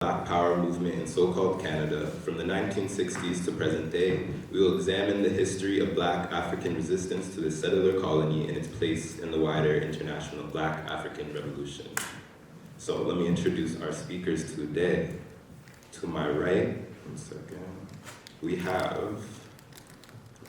Black Power movement in so-called Canada from the 1960s to present day, we will examine the history of Black African resistance to the settler colony and its place in the wider international Black African revolution. So let me introduce our speakers today. To my right, one second, we have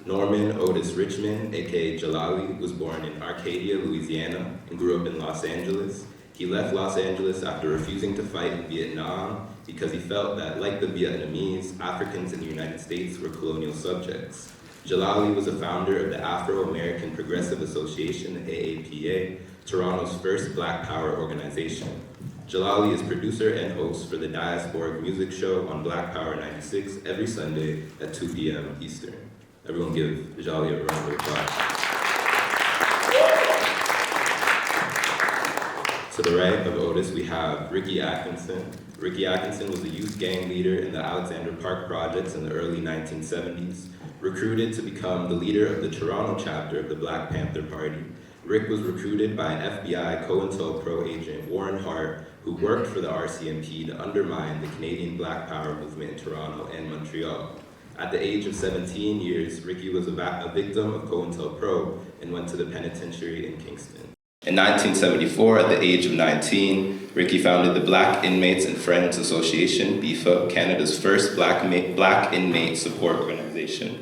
Norman Otis Richmond, aka Jalali, was born in Arcadia, Louisiana, and grew up in Los Angeles. He left Los Angeles after refusing to fight in Vietnam because he felt that, like the Vietnamese, Africans in the United States were colonial subjects. Jalali was a founder of the Afro-American Progressive Association, AAPA, Toronto's first Black Power organization. Jalali is producer and host for the Diasporic Music Show on Black Power 96 every Sunday at 2 p.m. Eastern. Everyone give Jalali a round of applause. To the right of Otis, we have Ricky Atkinson. Ricky Atkinson was a youth gang leader in the Alexander Park projects in the early 1970s. Recruited to become the leader of the Toronto chapter of the Black Panther Party, Rick was recruited by FBI COINTELPRO agent Warren Hart, who worked for the RCMP to undermine the Canadian Black Power movement in Toronto and Montreal. At the age of 17 years, Ricky was a victim of COINTELPRO and went to the penitentiary in Kingston. In 1974, at the age of 19, Ricky founded the Black Inmates and Friends Association, BIFA, Canada's first Black inmate support organization.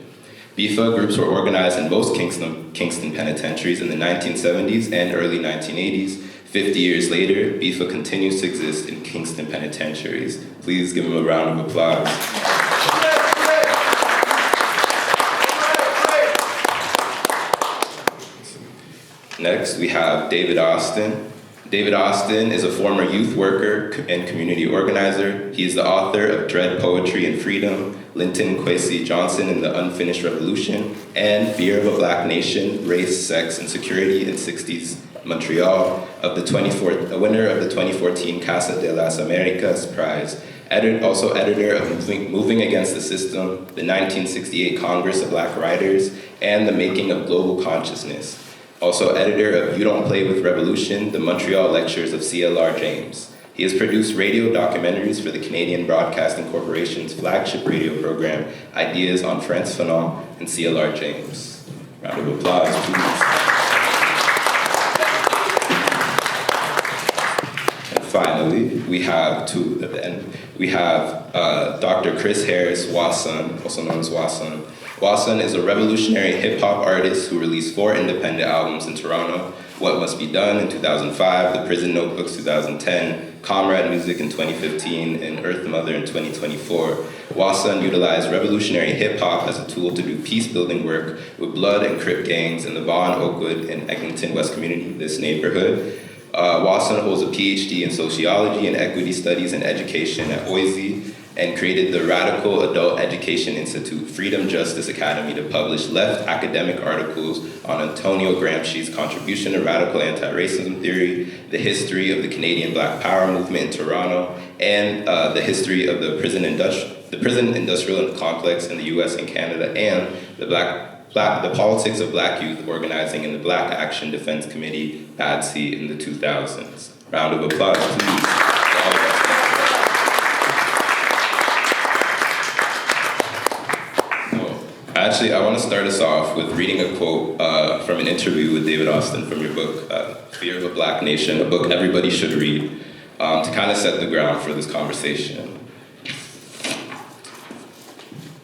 BIFA groups were organized in most Kingston penitentiaries in the 1970s and early 1980s. 50 years later, BIFA continues to exist in Kingston penitentiaries. Please give him a round of applause. Next, we have David Austin. David Austin is a former youth worker and community organizer. He is the author of Dread Poetry and Freedom, Linton Kwesi Johnson and the Unfinished Revolution, and Fear of a Black Nation, Race, Sex, and Security in 60s Montreal, a winner of the 2014 Casa de las Americas Prize. Also editor of Moving Against the System, the 1968 Congress of Black Writers, and The Making of Global Consciousness. Also editor of You Don't Play with Revolution, the Montreal Lectures of C.L.R. James. He has produced radio documentaries for the Canadian Broadcasting Corporation's flagship radio program, Ideas on Frantz Fanon and C.L.R. James. Round of applause, please. And finally, we have Dr. Chris Harris Wasun, also known as Wasun. Wasun is a revolutionary hip-hop artist who released 4 independent albums in Toronto: What Must Be Done in 2005, The Prison Notebooks 2010, Comrade Music in 2015, and Earth Mother in 2024. Wasun utilized revolutionary hip-hop as a tool to do peace-building work with Blood and Crip gangs in the Vaughan, Oakwood, and Atkinson West community, this neighborhood. Wasun holds a PhD in Sociology and Equity Studies and Education at Oise, and created the Radical Adult Education Institute Freedom Justice Academy to publish left academic articles on Antonio Gramsci's contribution to radical anti-racism theory, the history of the Canadian Black Power movement in Toronto, and the history of the prison industrial complex in the US and Canada, and the politics of Black youth organizing in the Black Action Defense Committee, BADC, in the 2000s. Round of applause, please. Actually, I want to start us off with reading a quote from an interview with David Austin from your book, Fear of a Black Nation, a book everybody should read, to kind of set the ground for this conversation.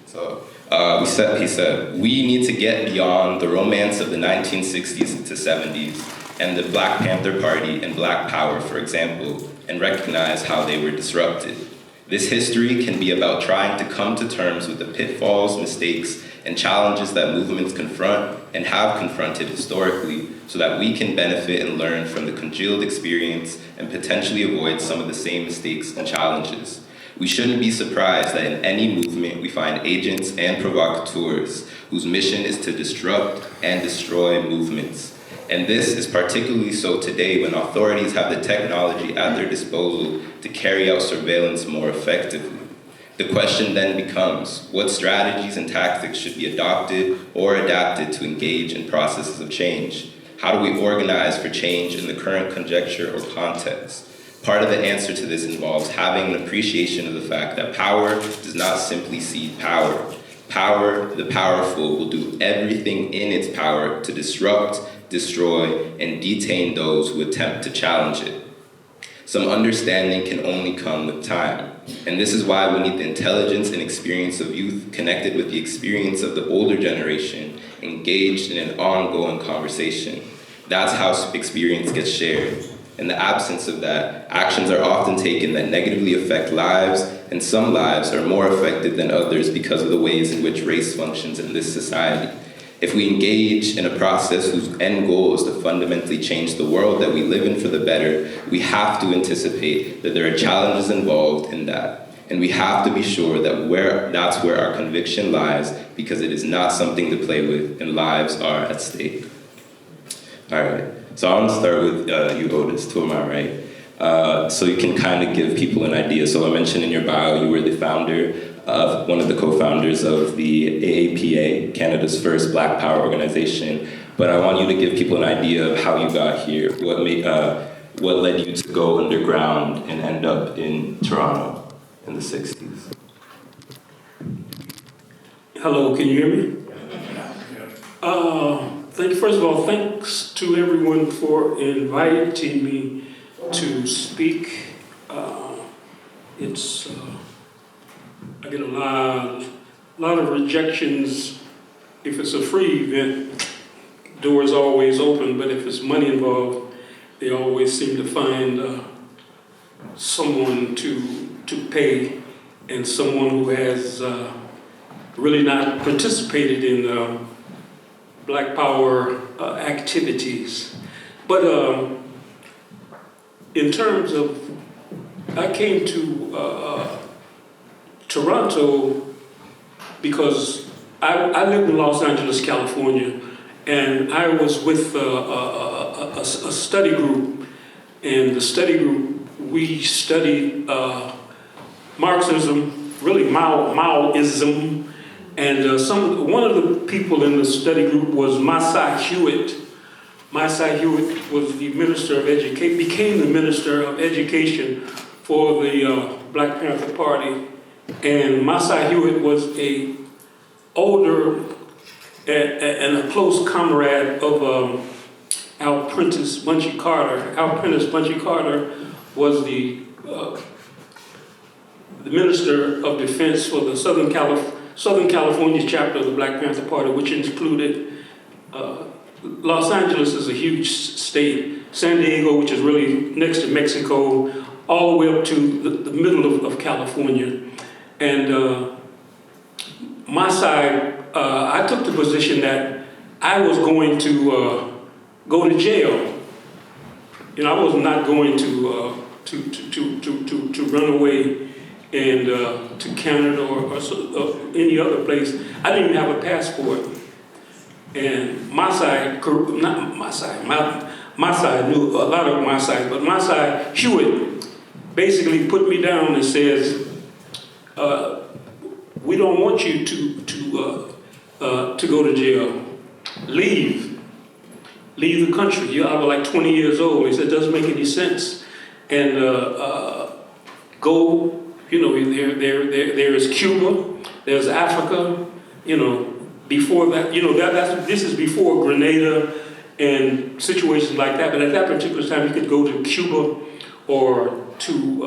So, he said, "We need to get beyond the romance of the 1960s to 70s and the Black Panther Party and Black Power, for example, and recognize how they were disrupted. This history can be about trying to come to terms with the pitfalls, mistakes, and challenges that movements confront and have confronted historically so that we can benefit and learn from the congealed experience and potentially avoid some of the same mistakes and challenges. We shouldn't be surprised that in any movement we find agents and provocateurs whose mission is to disrupt and destroy movements. And this is particularly so today when authorities have the technology at their disposal to carry out surveillance more effectively. The question then becomes, what strategies and tactics should be adopted or adapted to engage in processes of change? How do we organize for change in the current conjecture or context? Part of the answer to this involves having an appreciation of the fact that power does not simply cede power. Power, the powerful, will do everything in its power to disrupt, destroy, and detain those who attempt to challenge it. Some understanding can only come with time, and this is why we need the intelligence and experience of youth connected with the experience of the older generation, engaged in an ongoing conversation. That's how experience gets shared. In the absence of that, actions are often taken that negatively affect lives, and some lives are more affected than others because of the ways in which race functions in this society. If we engage in a process whose end goal is to fundamentally change the world that we live in for the better, we have to anticipate that there are challenges involved in that. And we have to be sure that that's where our conviction lies, because it is not something to play with, and lives are at stake. All right, so I want to start with you, Otis, to my right. So you can kind of give people an idea. So I mentioned in your bio, you were the founder of one of the co-founders of the AAPA, Canada's first Black Power organization. But I want you to give people an idea of how you got here, what led you to go underground and end up in Toronto in the 60s. Hello, can you hear me? First of all, thanks to everyone for inviting me to speak. I get a lot of rejections. If it's a free event, doors always open, but if it's money involved, they always seem to find someone to pay, and someone who has really not participated in Black Power activities. But in terms of, I came to Toronto because I lived in Los Angeles, California, and I was with a study group, and the study group, we studied Marxism, really Maoism, and one of the people in the study group was Masai Hewitt. Masai Hewitt was the Minister of Education, became the Minister of Education for the Black Panther Party. And Masai Hewitt was a older and a close comrade of Al Prentice Bunchy Carter. Al Prentice Bunchy Carter was the Minister of Defense for the Southern California chapter of the Black Panther Party, which included Los Angeles is a huge state, San Diego, which is really next to Mexico, all the way up to the middle of California. And I took the position that I was going to go to jail. You know, I was not going to run away and to Canada or any other place. I didn't even have a passport. And Masai knew a lot of Masai, but Masai Hewitt basically put me down and says, we don't want you to go to jail. Leave the country. I was like 20 years old. He said, it doesn't make any sense. And go. You know, there is Cuba, there's Africa, you know, before that, you know, this is before Grenada and situations like that. But at that particular time, you could go to Cuba or to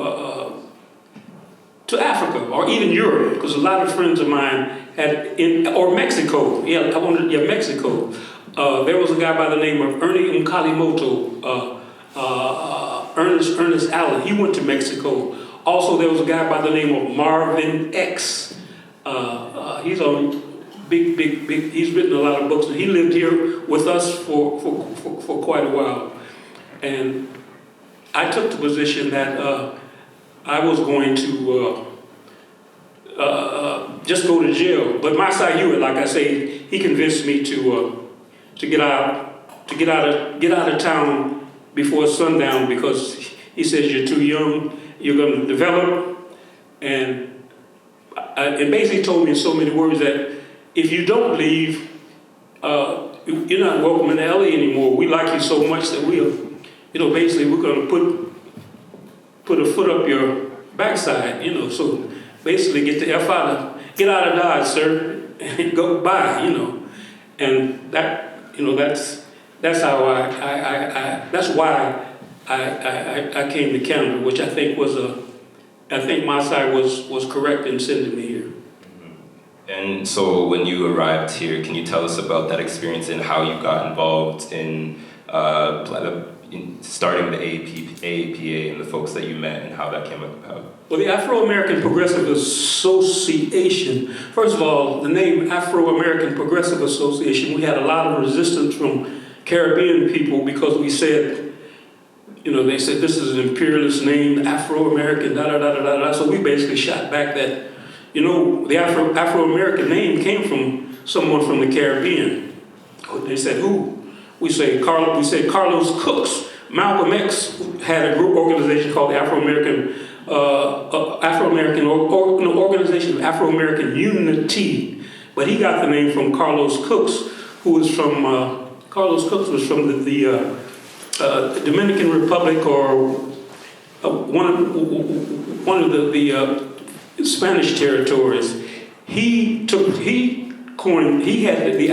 Africa or even Europe, because a lot of friends of mine had or Mexico. Mexico. There was a guy by the name of Ernie Nkalimoto, Ernest Allen. He went to Mexico. Also, there was a guy by the name of Marvin X. He's on big. He's written a lot of books. He lived here with us for quite a while. And I took the position that I was going to just go to jail. But Masai Hewitt, like I say, he convinced me to get out of town before sundown, because he says you're too young. You're going to develop, and it basically told me in so many words that if you don't leave, you're not welcome in LA anymore. We like you so much that we're going to put a foot up your backside, so basically get out of Dodge, sir, and go by, and that's how that's why I came to Canada, which I think my side was correct in sending me here. And so when you arrived here, can you tell us about that experience and how you got involved in starting the AAPA and the folks that you met and how that came about? Well, the Afro-American Progressive Association, first of all, the name Afro-American Progressive Association, we had a lot of resistance from Caribbean people because we said, they said this is an imperialist name, Afro-American, da-da-da-da-da-da. So we basically shot back that, the Afro-American name came from someone from the Caribbean. They said, who? We said Carlos Cooks. Malcolm X had a group organization called the Afro-American Organization of Afro-American Unity, but he got the name from Carlos Cooks, who was from the Dominican Republic, or one of the Spanish territories. He coined the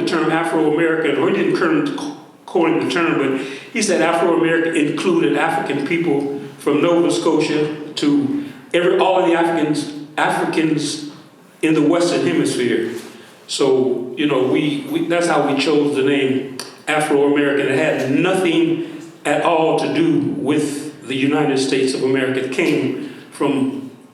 term Afro-American, or he didn't coin the term, but he said Afro-American included African people from Nova Scotia to all of the Africans in the Western Hemisphere. So, that's how we chose the name Afro-American. It had nothing at all to do with the United States of America.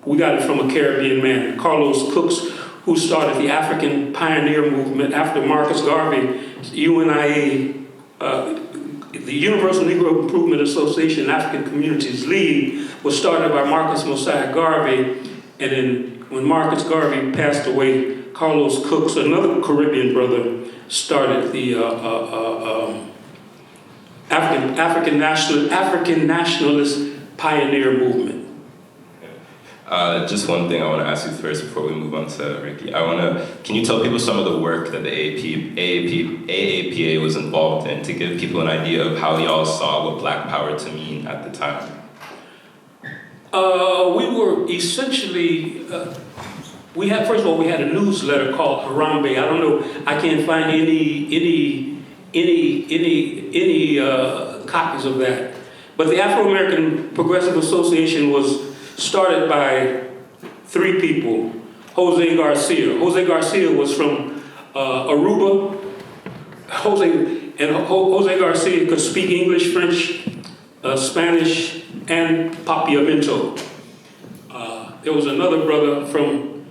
We got it from a Caribbean man, Carlos Cooks, who started the African Pioneer Movement after Marcus Garvey, UNIA, the Universal Negro Improvement Association African Communities League was started by Marcus Mosiah Garvey, and then when Marcus Garvey passed away, Carlos Cooks, another Caribbean brother, started the African Nationalist Pioneer Movement. Just one thing I want to ask you first before we move on to Ricky. Can you tell people some of the work that the AAPA was involved in to give people an idea of how y'all saw what Black Power to mean at the time? We were essentially, we had a newsletter called Harambe. I don't know, I can't find any copies of that. But the Afro-American Progressive Association was started by 3 people. Jose Garcia was from Aruba. Jose Garcia could speak English, French, Spanish, and Papiamento. There was another brother from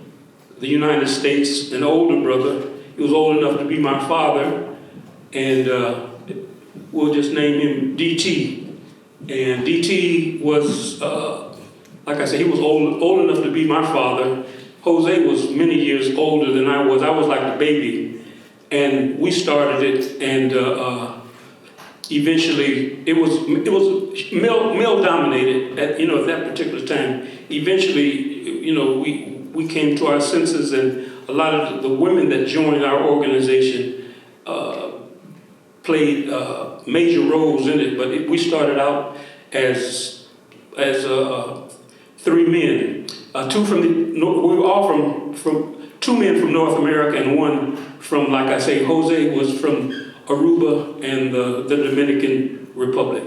the United States, an older brother. He was old enough to be my father, and we'll just name him DT. And DT was, like I said, he was old enough to be my father. Jose was many years older than I was. I was like the baby. And we started it, and eventually it was male dominated at that particular time. Eventually, we came to our senses, and a lot of the women that joined our organization played major roles in it. But we started out as 3 men, 2 from we were all from 2 men from North America and 1 from, like I say, Jose was from Aruba and the Dominican Republic.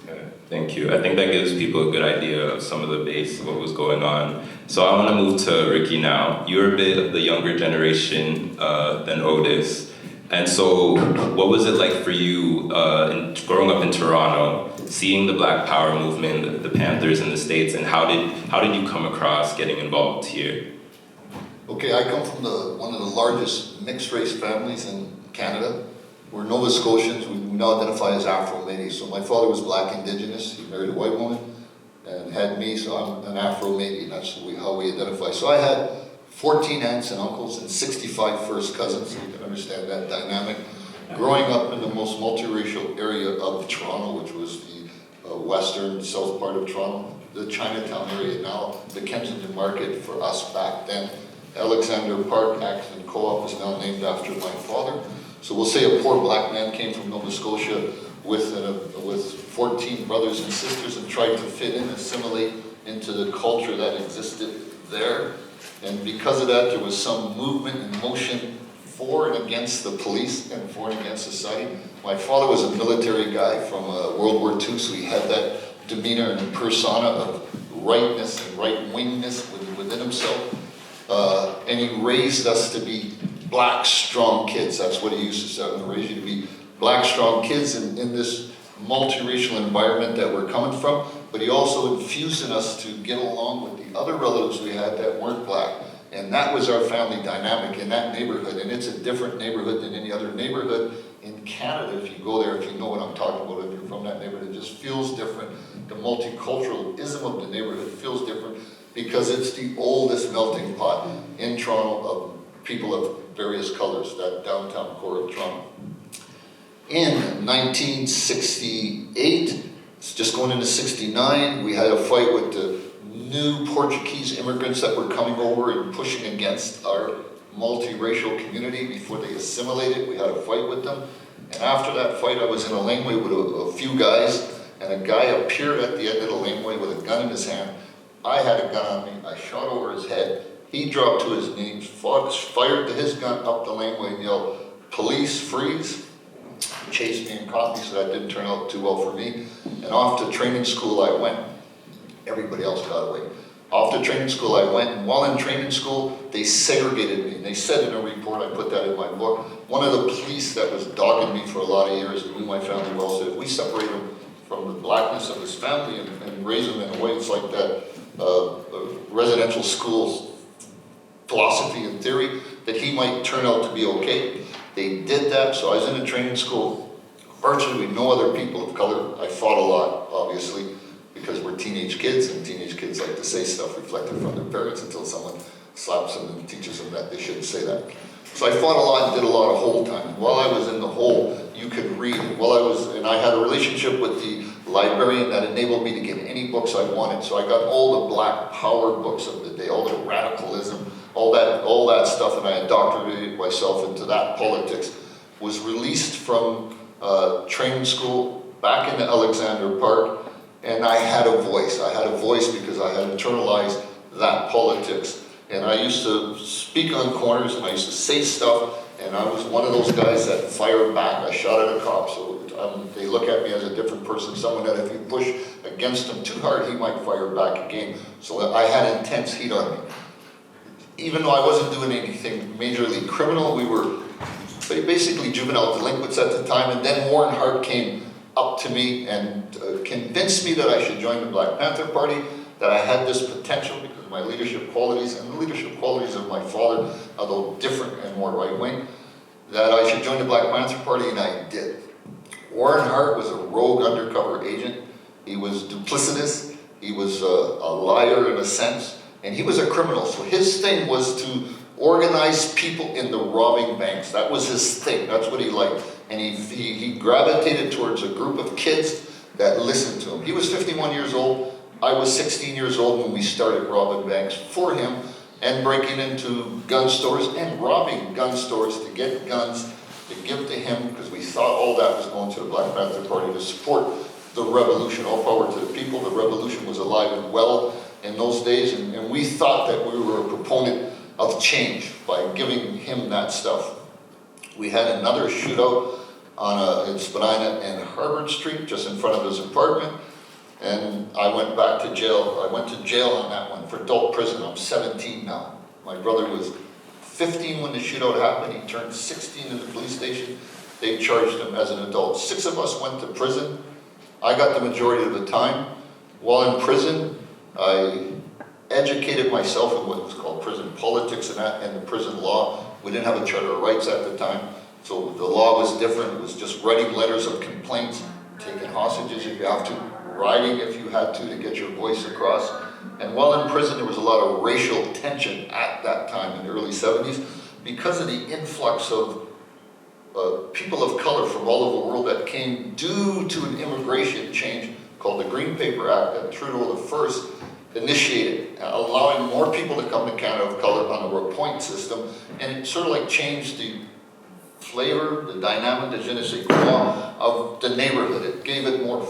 Okay, thank you. I think that gives people a good idea of some of the base of what was going on. So I want to move to Ricky now. You're a bit of the younger generation than Otis. And so what was it like for you growing up in Toronto, seeing the Black Power movement, the Panthers in the States, and how did you come across getting involved here? Okay, I come from one of the largest mixed-race families in Canada. We're Nova Scotians. We now identify as Afro-Métis. So my father was Black Indigenous. He married a white woman and had me, so I'm an Afro-Métis. That's how we identify. So I had 14 aunts and uncles and 65 first cousins, so you can understand that dynamic. Growing up in the most multiracial area of Toronto, which was the western, south part of Toronto, the Chinatown area now, the Kensington Market for us back then. Alexander Park, Co-op is now named after my father. So we'll say a poor Black man came from Nova Scotia with 14 brothers and sisters and tried to fit in, assimilate into the culture that existed there. And because of that, there was some movement and motion for and against the police and for and against society. My father was a military guy from World War II, so he had that demeanor and persona of rightness and right-wingness within himself. And he raised us to be black, strong kids. That's what he used to say. I'm going to raise you to be black, strong kids in this multiracial environment that we're coming from. But he also infused in us to get along with the other relatives we had that weren't black. And that was our family dynamic in that neighborhood. And it's a different neighborhood than any other neighborhood in Canada. If you go there, if you know what I'm talking about, if you're from that neighborhood, it just feels different. The multiculturalism of the neighborhood feels different because it's the oldest melting pot in Toronto of people of various colors, that downtown core of Toronto. In 1968, it's just going into 69, we had a fight with the new Portuguese immigrants that were coming over and pushing against our multiracial community before they assimilated. We had a fight with them. And after that fight, I was in a laneway with a few guys, and a guy appeared at the end of the laneway with a gun in his hand. I had a gun on me. I shot over his head. He dropped to his knees, fired his gun up the laneway and yelled, "Police, freeze." Chased me and caught me, so that didn't turn out too well for me. And off to training school I went. Everybody else got away. Off to training school I went, and while in training school, they segregated me. And they said in a report, I put that in my book, one of the police that was dogging me for a lot of years, and knew my family well, said if we separate him from the blackness of his family and raise him in a way, it's like that residential school's philosophy and theory, that he might turn out to be okay. They did that, so I was in a training school, virtually with no other people of color. I fought a lot, obviously, because we're teenage kids, and teenage kids like to say stuff reflected from their parents until someone slaps them and teaches them that they shouldn't say that. So I fought a lot and did a lot of hole time. And while I was in the hole, you could read. And I had a relationship with the librarian that enabled me to get any books I wanted. So I got all the Black Power books of the day, all the radicalism, all that stuff, and I indoctrinated myself into that politics. Was released from training school back into Alexander Park, and I had a voice. I had a voice because I had internalized that politics. And I used to speak on corners, and I used to say stuff, and I was one of those guys that fired back. I shot at a cop, so they look at me as a different person, someone that if you push against him too hard, he might fire back again. So I had intense heat on me. Even though I wasn't doing anything majorly criminal, we were basically juvenile delinquents at the time, and then Warren Hart came up to me and convinced me that I should join the Black Panther Party, that I had this potential because of my leadership qualities and the leadership qualities of my father, although different and more right-wing, that I should join the Black Panther Party, and I did. Warren Hart was a rogue undercover agent. He was duplicitous. He was a liar in a sense. And he was a criminal, so his thing was to organize people into robbing banks. That was his thing, that's what he liked. And he gravitated towards a group of kids that listened to him. He was 51 years old, I was 16 years old when we started robbing banks for him and breaking into gun stores and robbing gun stores to get guns to give to him, because we thought all that was going to the Black Panther Party to support the revolution. All power to the people, the revolution was alive and well in those days, and we thought that we were a proponent of change by giving him that stuff. We had another shootout in Spadina and Harvard Street, just in front of his apartment, and I went back to jail. I went to jail on that one for adult prison. I'm 17 now. My brother was 15 when the shootout happened. He turned 16 in the police station. They charged him as an adult. 6 of us went to prison. I got the majority of the time. While in prison, I educated myself in what was called prison politics and the prison law. We didn't have a Charter of Rights at the time, so the law was different. It was just writing letters of complaints, taking hostages if you have to, writing if you had to get your voice across. And while in prison, there was a lot of racial tension at that time in the early 70s because of the influx of people of color from all over the world that came due to an immigration change called the Green Paper Act that Trudeau I initiated, allowing more people to come to Canada of color on a point system, and it sort of like changed the flavor, the dynamic, the je ne sais quoi of the neighborhood. It gave it more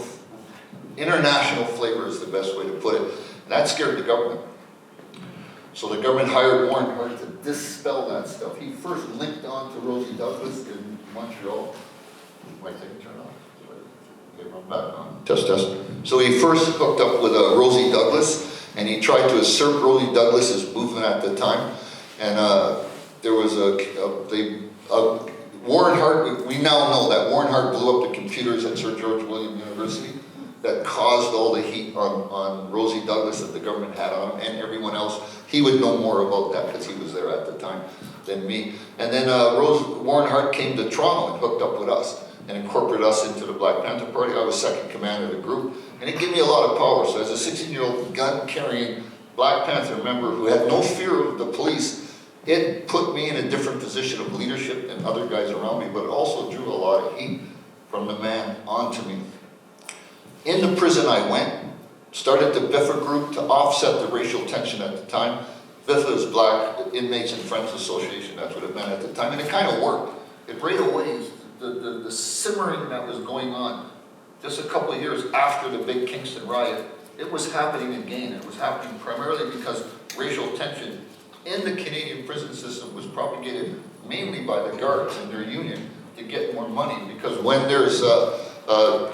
international flavor is the best way to put it. And that scared the government. So the government hired Warren Hart to dispel that stuff. He first linked on to Rosie Douglas in Montreal. My thing turn on. Okay, run back on. Test, test. So he first hooked up with Rosie Douglas, and he tried to assert Rosie Douglas's movement at the time. And there was Warren Hart, we now know that Warren Hart blew up the computers at Sir George William University that caused all the heat on Rosie Douglas that the government had on him and everyone else. He would know more about that because he was there at the time than me. And then Warren Hart came to Toronto and hooked up with us and incorporated us into the Black Panther Party. I was second commander of the group, and it gave me a lot of power. So as a 16-year-old gun-carrying Black Panther member who had no fear of the police, it put me in a different position of leadership than other guys around me, but it also drew a lot of heat from the man onto me. In the prison I went, started the BIFA group to offset the racial tension at the time. BIFA is Black Inmates and Friends Association, that's what it meant at the time, and it kind of worked. It right away, the simmering that was going on, just a couple of years after the big Kingston riot, it was happening again. It was happening primarily because racial tension in the Canadian prison system was propagated mainly by the guards and their union to get more money, because when there's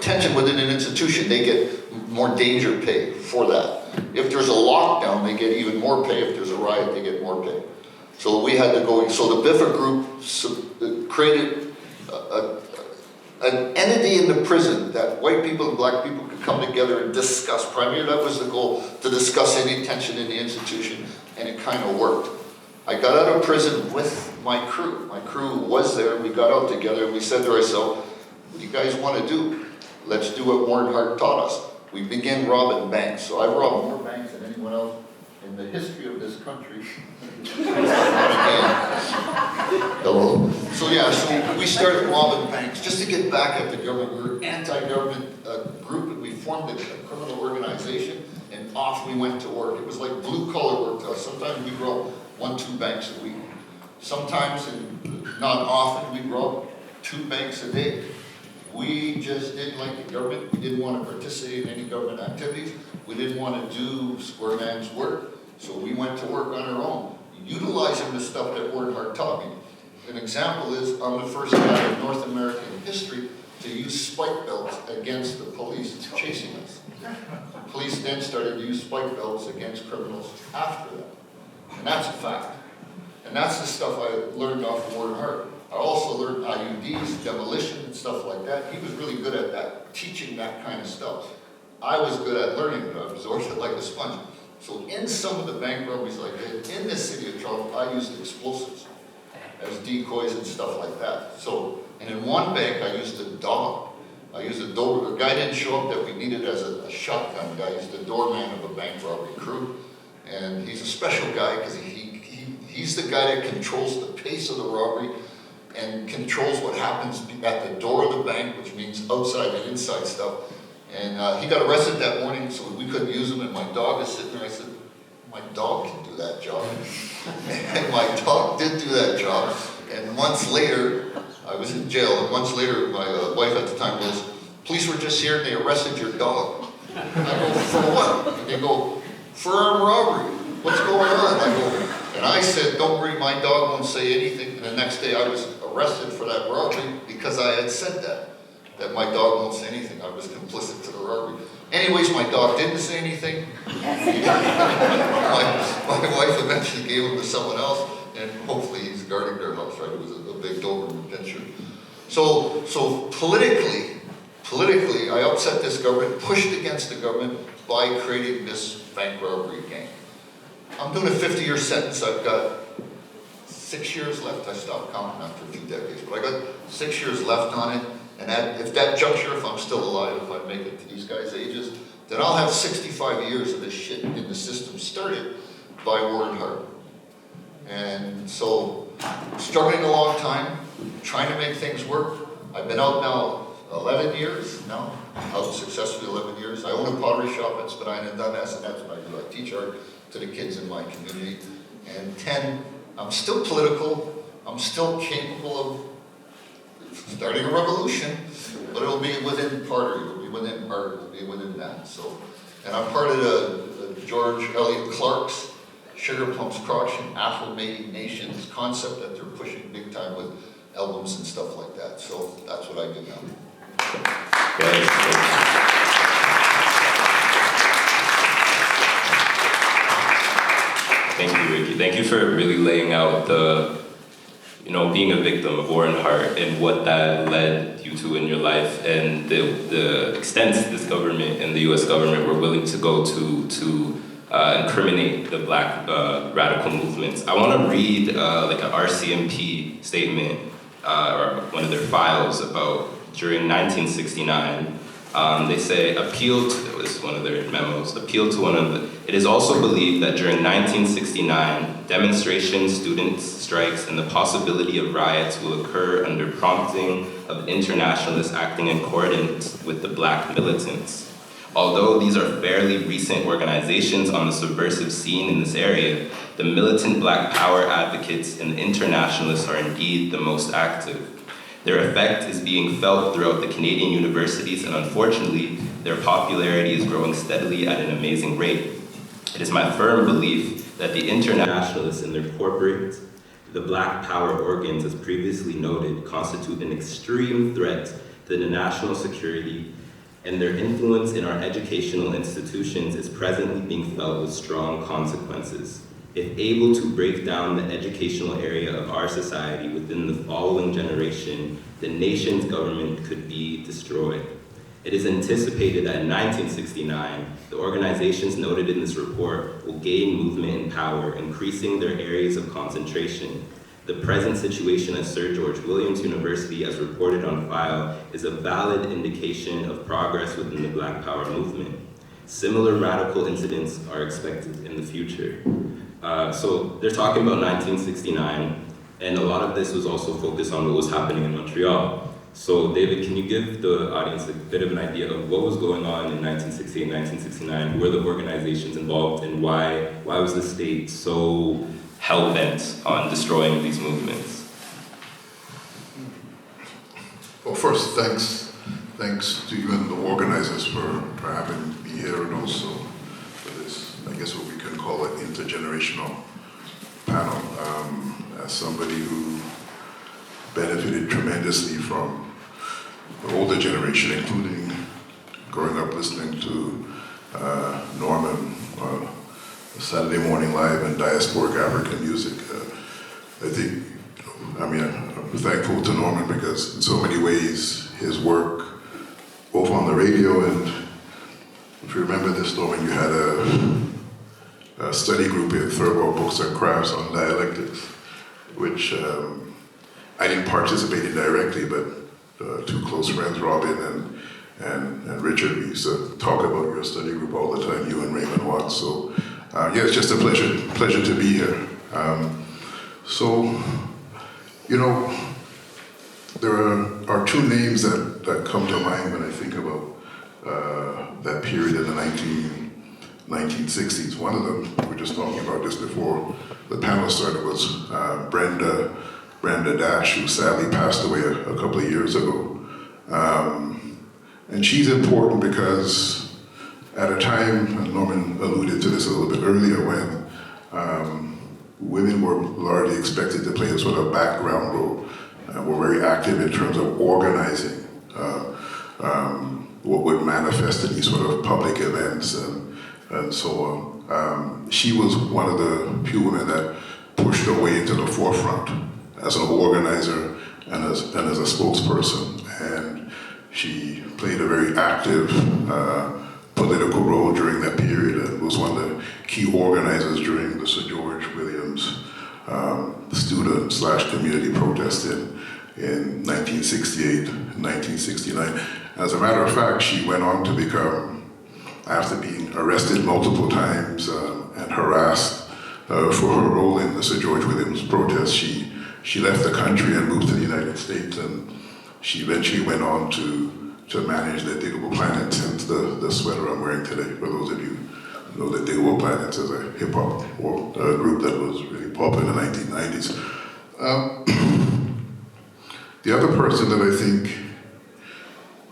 tension within an institution, they get more danger pay for that. If there's a lockdown, they get even more pay. If there's a riot, they get more pay. So we had to go, so the BIFA group created an entity in the prison that white people and Black people could come together and discuss. Primarily that was the goal, to discuss any tension in the institution, and it kind of worked. I got out of prison with my crew. My crew was there, we got out together, and we said to ourselves, what do you guys want to do? Let's do what Warren Hart taught us. We began robbing banks. So I've robbed more banks than anyone else in the history of this country. Hello. So yeah, so we started robbing banks just to get back at the government. We were an anti-government group, and we formed a criminal organization, and off we went to work. It was like blue-collar work to us. Sometimes we robbed 1-2 banks a week. Sometimes, and not often, we robbed 2 banks a day. We just didn't like the government. We didn't want to participate in any government activities. We didn't want to do square man's work. So we went to work on our own, utilizing the stuff that Warren Hart taught me. An example is, I'm the first guy in North American history to use spike belts against the police chasing us. The police then started to use spike belts against criminals after that. And that's a fact. And that's the stuff I learned off of Warren Hart. I also learned IUDs, demolition, and stuff like that. He was really good at that, teaching that kind of stuff. I was good at learning it. I absorbed it like a sponge. So in some of the bank robberies like that, in the city of Toronto, I used explosives as decoys and stuff like that. So, and in one bank, I used a dog. I used a door. The guy didn't show up that we needed as a shotgun guy. He's the doorman of a bank robbery crew. And he's a special guy because he's the guy that controls the pace of the robbery and controls what happens at the door of the bank, which means outside and inside stuff. And he got arrested that morning, so we couldn't use him, and my dog is sitting there. I said, my dog can do that job. And my dog did do that job. And months later, I was in jail, and months later, my wife at the time goes, police were just here and they arrested your dog. And I go, for what? And they go, for armed robbery. What's going on? I go, and I said, don't worry, my dog won't say anything. And the next day I was arrested for that robbery because I had said that my dog won't say anything. I was complicit to the robbery. Anyways, my dog didn't say anything. my wife eventually gave him to someone else, and hopefully he's guarding their house, right? It was a big Doberman pinscher. So politically, I upset this government, pushed against the government by creating this bank robbery gang. I'm doing a 50-year sentence. I've got 6 years left. I stopped counting after a few decades, but I got 6 years left on it. And if that juncture, if I'm still alive, if I make it to these guys' ages, then I'll have 65 years of this shit in the system started by Warren Hart. And so, struggling a long time, trying to make things work. I've been out now 11 years now, out successfully 11 years. I own a pottery shop at Spadina and Dundas, and that's what I do. I teach art to the kids in my community. And 10, I'm still political. I'm still capable of starting a revolution, but it'll be within Parter, it'll be within Parter, it'll be within that. So, and I'm part of the George Eliot Clark's Sugar Plums Crush and Afro-Mating Nations concept that they're pushing big time with albums and stuff like that. So that's what I do now. Thank you, Ricky. Thank you for really laying out being a victim of war and heart and what that led you to in your life and the extents this government and the U.S. government were willing to go to incriminate the Black radical movements. I want to read like an RCMP statement or one of their files about during 1969. They say, this is one of their memos, it is also believed that during 1969, demonstrations, student strikes, and the possibility of riots will occur under prompting of internationalists acting in accordance with the Black militants. Although these are fairly recent organizations on the subversive scene in this area, the militant Black power advocates and the internationalists are indeed the most active. Their effect is being felt throughout the Canadian universities, and unfortunately, their popularity is growing steadily at an amazing rate. It is my firm belief that the internationalists and their corporate, the Black power organs, as previously noted, constitute an extreme threat to the national security, and their influence in our educational institutions is presently being felt with strong consequences. If able to break down the educational area of our society within the following generation, the nation's government could be destroyed. It is anticipated that in 1969, the organizations noted in this report will gain movement and power, increasing their areas of concentration. The present situation at Sir George Williams University, as reported on file, is a valid indication of progress within the Black Power movement. Similar radical incidents are expected in the future. So they're talking about 1969, and a lot of this was also focused on what was happening in Montreal. So David, can you give the audience a bit of an idea of what was going on in 1968, 1969? Who were the organizations involved, and why was the state so hell-bent on destroying these movements? Well, first, thanks to you and the organizers for having me here, and also for this, I guess what we can call an intergenerational panel. As somebody who benefited tremendously from the older generation, including growing up listening to Norman Saturday Morning Live and diasporic African music. I think, I'm thankful to Norman because in so many ways his work, both on the radio and, if you remember this, Norman, you had a study group in Thirlwell Books and Crafts on dialectics, which I didn't participate in directly, but two close friends, Robin and Richard, we used to talk about your study group all the time, you and Raymond Watts. So it's just a pleasure to be here. There are two names that come to mind when I think about that period in the 1960s. One of them, we were just talking about this before the panel started, was Brenda Dash, who sadly passed away a couple of years ago. And she's important because at a time, and Norman alluded to this a little bit earlier, when women were largely expected to play a sort of background role, were very active in terms of organizing what would manifest in these sort of public events and so on. She was one of the few women that pushed her way into the forefront as an organizer and as a spokesperson. And she played a very active political role during that period and was one of the key organizers during the Sir George Williams student/community protest in 1968, 1969. As a matter of fact, she went on to become, after being arrested multiple times and harassed for her role in the Sir George Williams protest, she left the country and moved to the United States, and she eventually went on to manage the Diggable Planets, and the sweater I'm wearing today, for those of you who know the Diggable Planets as a hip-hop group that was really popular in the 1990s. The The other person that I think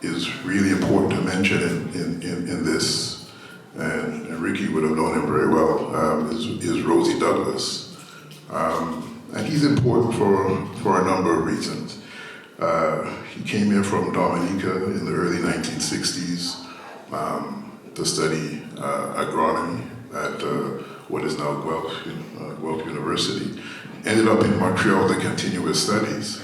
is really important to mention in this, and Ricky would have known him very well, is Rosie Douglas. And he's important for a number of reasons. He came here from Dominica in the early 1960s to study agronomy at what is now Guelph University. Ended up in Montreal to continue his studies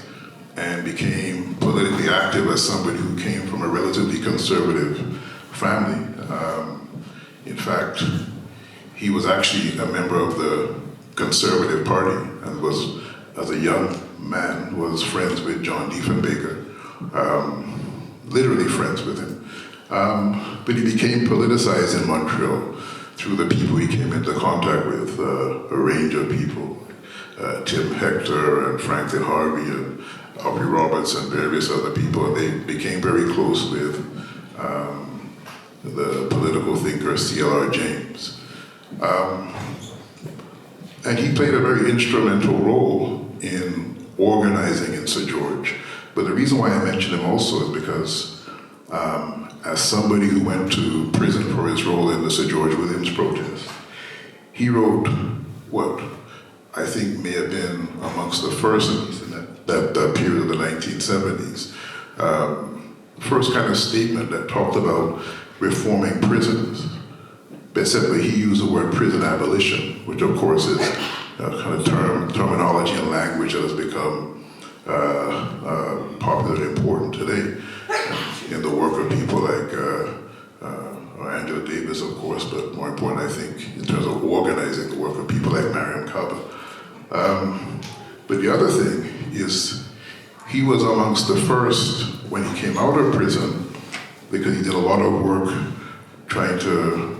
and became politically active as somebody who came from a relatively conservative family. In fact, he was actually a member of the Conservative Party and was, as a young man, was friends with John Diefenbaker, literally friends with him. But he became politicized in Montreal through the people he came into contact with, a range of people, Tim Hector and Franklin Harvey and Aubrey Roberts and various other people. And they became very close with the political thinker C.L.R. James. And he played a very instrumental role in organizing in St. George. But the reason why I mention him also is because as somebody who went to prison for his role in the Sir George Williams protest, he wrote what I think may have been amongst the first, at least in that period of the 1970s, first kind of statement that talked about reforming prisons. Basically, he used the word prison abolition, which of course is kind of terminology and language that has become popular and important today in the work of people like Angela Davis, of course, but more important, I think, in terms of organizing the work of people like Mariam Kaba. But the other thing is he was amongst the first when he came out of prison, because he did a lot of work trying to,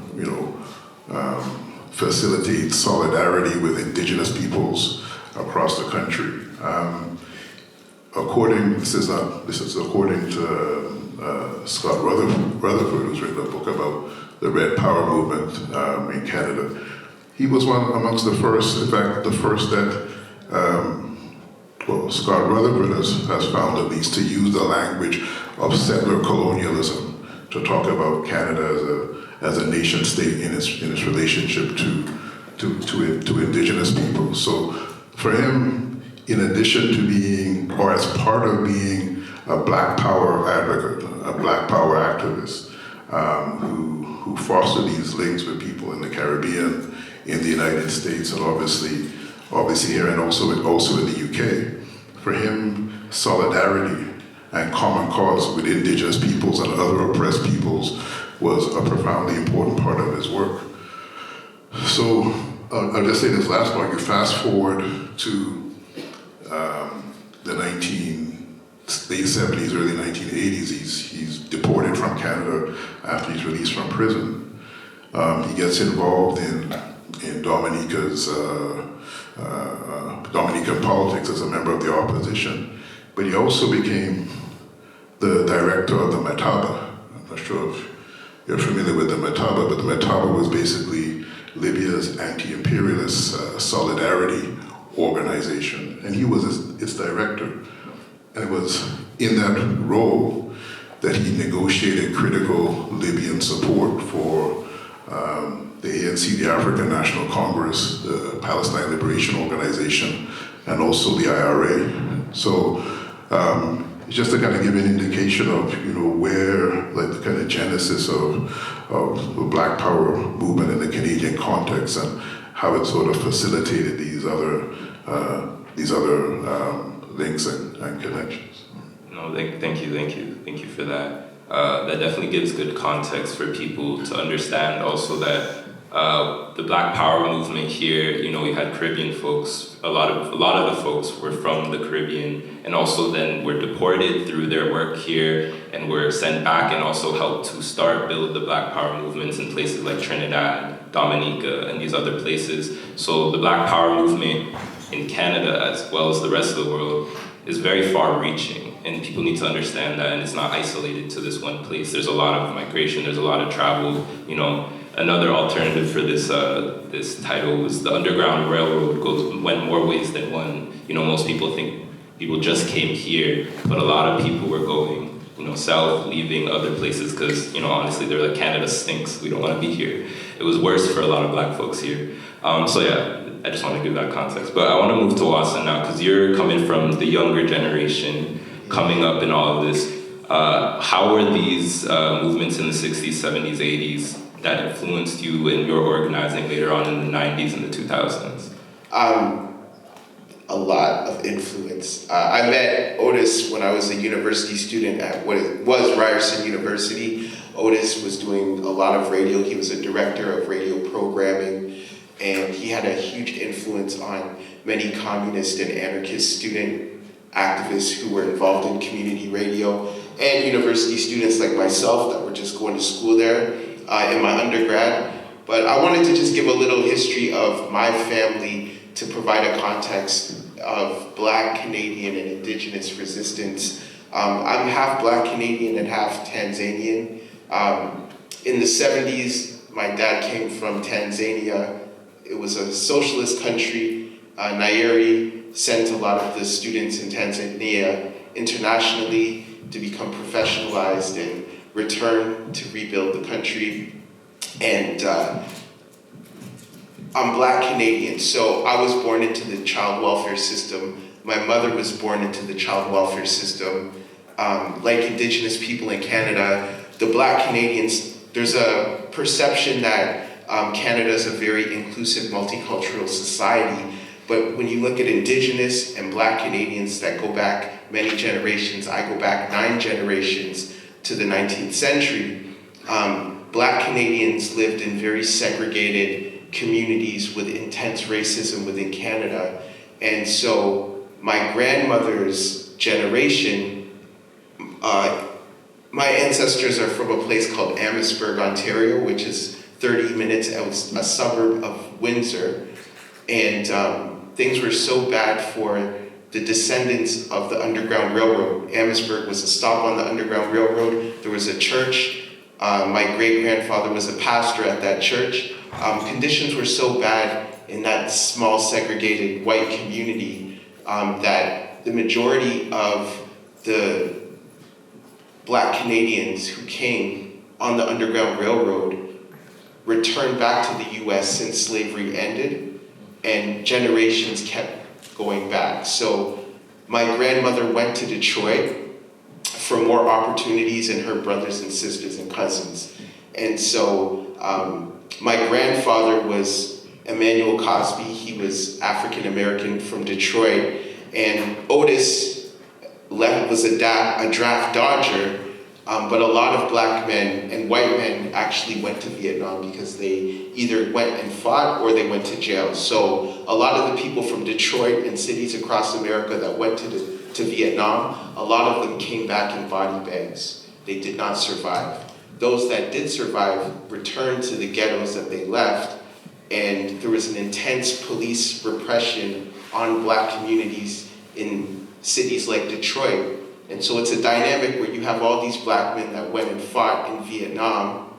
facilitate solidarity with indigenous peoples across the country. This is according to Scott Rutherford, who's written a book about the Red Power movement in Canada. He was one amongst the first, in fact, the first that, Scott Rutherford has found at least to use the language of settler colonialism to talk about Canada as a nation state in its relationship to indigenous people. So for him, in addition to being, or as part of being a Black Power advocate, a Black Power activist, who fostered these links with people in the Caribbean, in the United States, and obviously here and also in the UK, for him, solidarity and common cause with indigenous peoples and other oppressed peoples was a profoundly important part of his work. So I'll just say this last part. You fast forward to the late 70s, early 1980s, he's deported from Canada after he's released from prison. He gets involved in Dominican politics as a member of the opposition, but he also became the director of the Mataba. I'm not sure if you're familiar with the Mataba, but the Mataba was basically Libya's anti-imperialist solidarity organization, and he was its director. And it was in that role that he negotiated critical Libyan support for the ANC, the African National Congress, the Palestine Liberation Organization, and also the IRA. So just to kind of give an indication of where, like, the kind of genesis of the Black Power movement in the Canadian context and how it sort of facilitated these other links and connections. No, thank you for that. That definitely gives good context for people to understand also that the Black Power movement here, we had Caribbean folks. A lot of the folks were from the Caribbean, and also then were deported through their work here and were sent back, and also helped to build the Black Power movements in places like Trinidad, Dominica, and these other places. So the Black Power movement in Canada, as well as the rest of the world, is very far-reaching, and people need to understand that, and it's not isolated to this one place. There's a lot of migration, there's a lot of travel. Another alternative for this title was the Underground Railroad went more ways than one. Most people think people just came here, but a lot of people were going, south, leaving other places because, honestly, they're like, Canada stinks, we don't want to be here. It was worse for a lot of Black folks here. So yeah, I just want to give that context. But I want to move to Wasun now, because you're coming from the younger generation, coming up in all of this. How were these movements in the 60s, 70s, 80s that influenced you in your organizing later on in the 90s and the 2000s? A lot of influence. I met Otis when I was a university student at what it was Ryerson University. Otis was doing a lot of radio. He was a director of radio programming, and he had a huge influence on many communist and anarchist student activists who were involved in community radio, and university students like myself that were just going to school there in my undergrad. But I wanted to just give a little history of my family to provide a context of Black, Canadian, and Indigenous resistance. I'm half Black Canadian and half Tanzanian. In the 70s, my dad came from Tanzania. It was a socialist country. Nyeri sent a lot of the students in Tanzania internationally to become professionalized and return to rebuild the country. And I'm Black Canadian, so I was born into the child welfare system. My mother was born into the child welfare system. Like Indigenous people in Canada, the Black Canadians, there's a perception that Canada is a very inclusive, multicultural society. But when you look at Indigenous and Black Canadians that go back many generations, I go back 9 generations to the 19th century, Black Canadians lived in very segregated communities with intense racism within Canada. And so my grandmother's generation, my ancestors are from a place called Amherstburg, Ontario, which is 30 minutes out, a suburb of Windsor. And things were so bad for the descendants of the Underground Railroad. Amherstburg was a stop on the Underground Railroad. There was a church. My great-grandfather was a pastor at that church. Conditions were so bad in that small segregated white community that the majority of the Black Canadians who came on the Underground Railroad returned back to the US since slavery ended, and generations kept going back. So my grandmother went to Detroit for more opportunities and her brothers and sisters and cousins. And so my grandfather was Emmanuel Cosby. He was African-American from Detroit. And Otis was a draft dodger, but a lot of Black men and white men actually went to Vietnam because they either went and fought or they went to jail. So a lot of the people from Detroit and cities across America that went to Vietnam, a lot of them came back in body bags. They did not survive. Those that did survive returned to the ghettos that they left, and there was an intense police repression on Black communities in cities like Detroit. And so it's a dynamic where you have all these Black men that went and fought in Vietnam,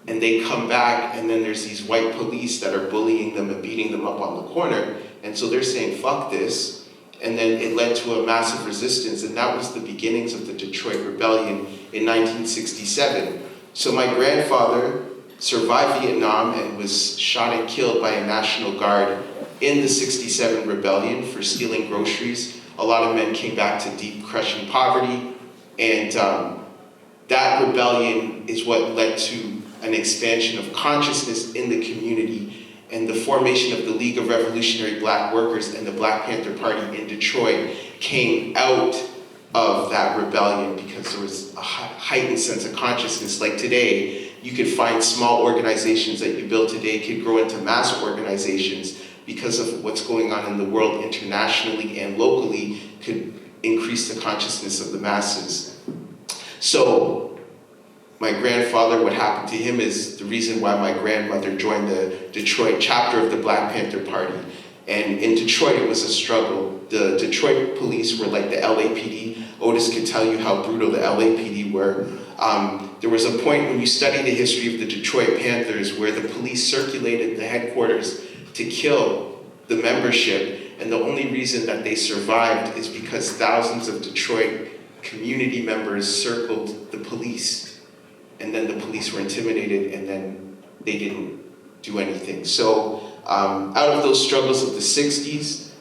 and they come back, and then there's these white police that are bullying them and beating them up on the corner. And so they're saying, fuck this. And then it led to a massive resistance, and that was the beginnings of the Detroit Rebellion in 1967. So my grandfather survived Vietnam and was shot and killed by a National Guard in the 67 rebellion for stealing groceries. A lot of men came back to deep crushing poverty, and that rebellion is what led to an expansion of consciousness in the community and the formation of the League of Revolutionary Black Workers and the Black Panther Party in Detroit came out of that rebellion because there was a heightened sense of consciousness. Like today, you could find small organizations that you build today could grow into mass organizations because of what's going on in the world internationally and locally could increase the consciousness of the masses. So my grandfather, what happened to him is the reason why my grandmother joined the Detroit chapter of the Black Panther Party. And in Detroit, it was a struggle. The Detroit police were like the LAPD. Otis could tell you how brutal the LAPD were. There was a point when you study the history of the Detroit Panthers where the police circulated the headquarters to kill the membership. And the only reason that they survived is because thousands of Detroit community members circled the police. And then the police were intimidated, and then they didn't do anything. So out of those struggles of the 60s,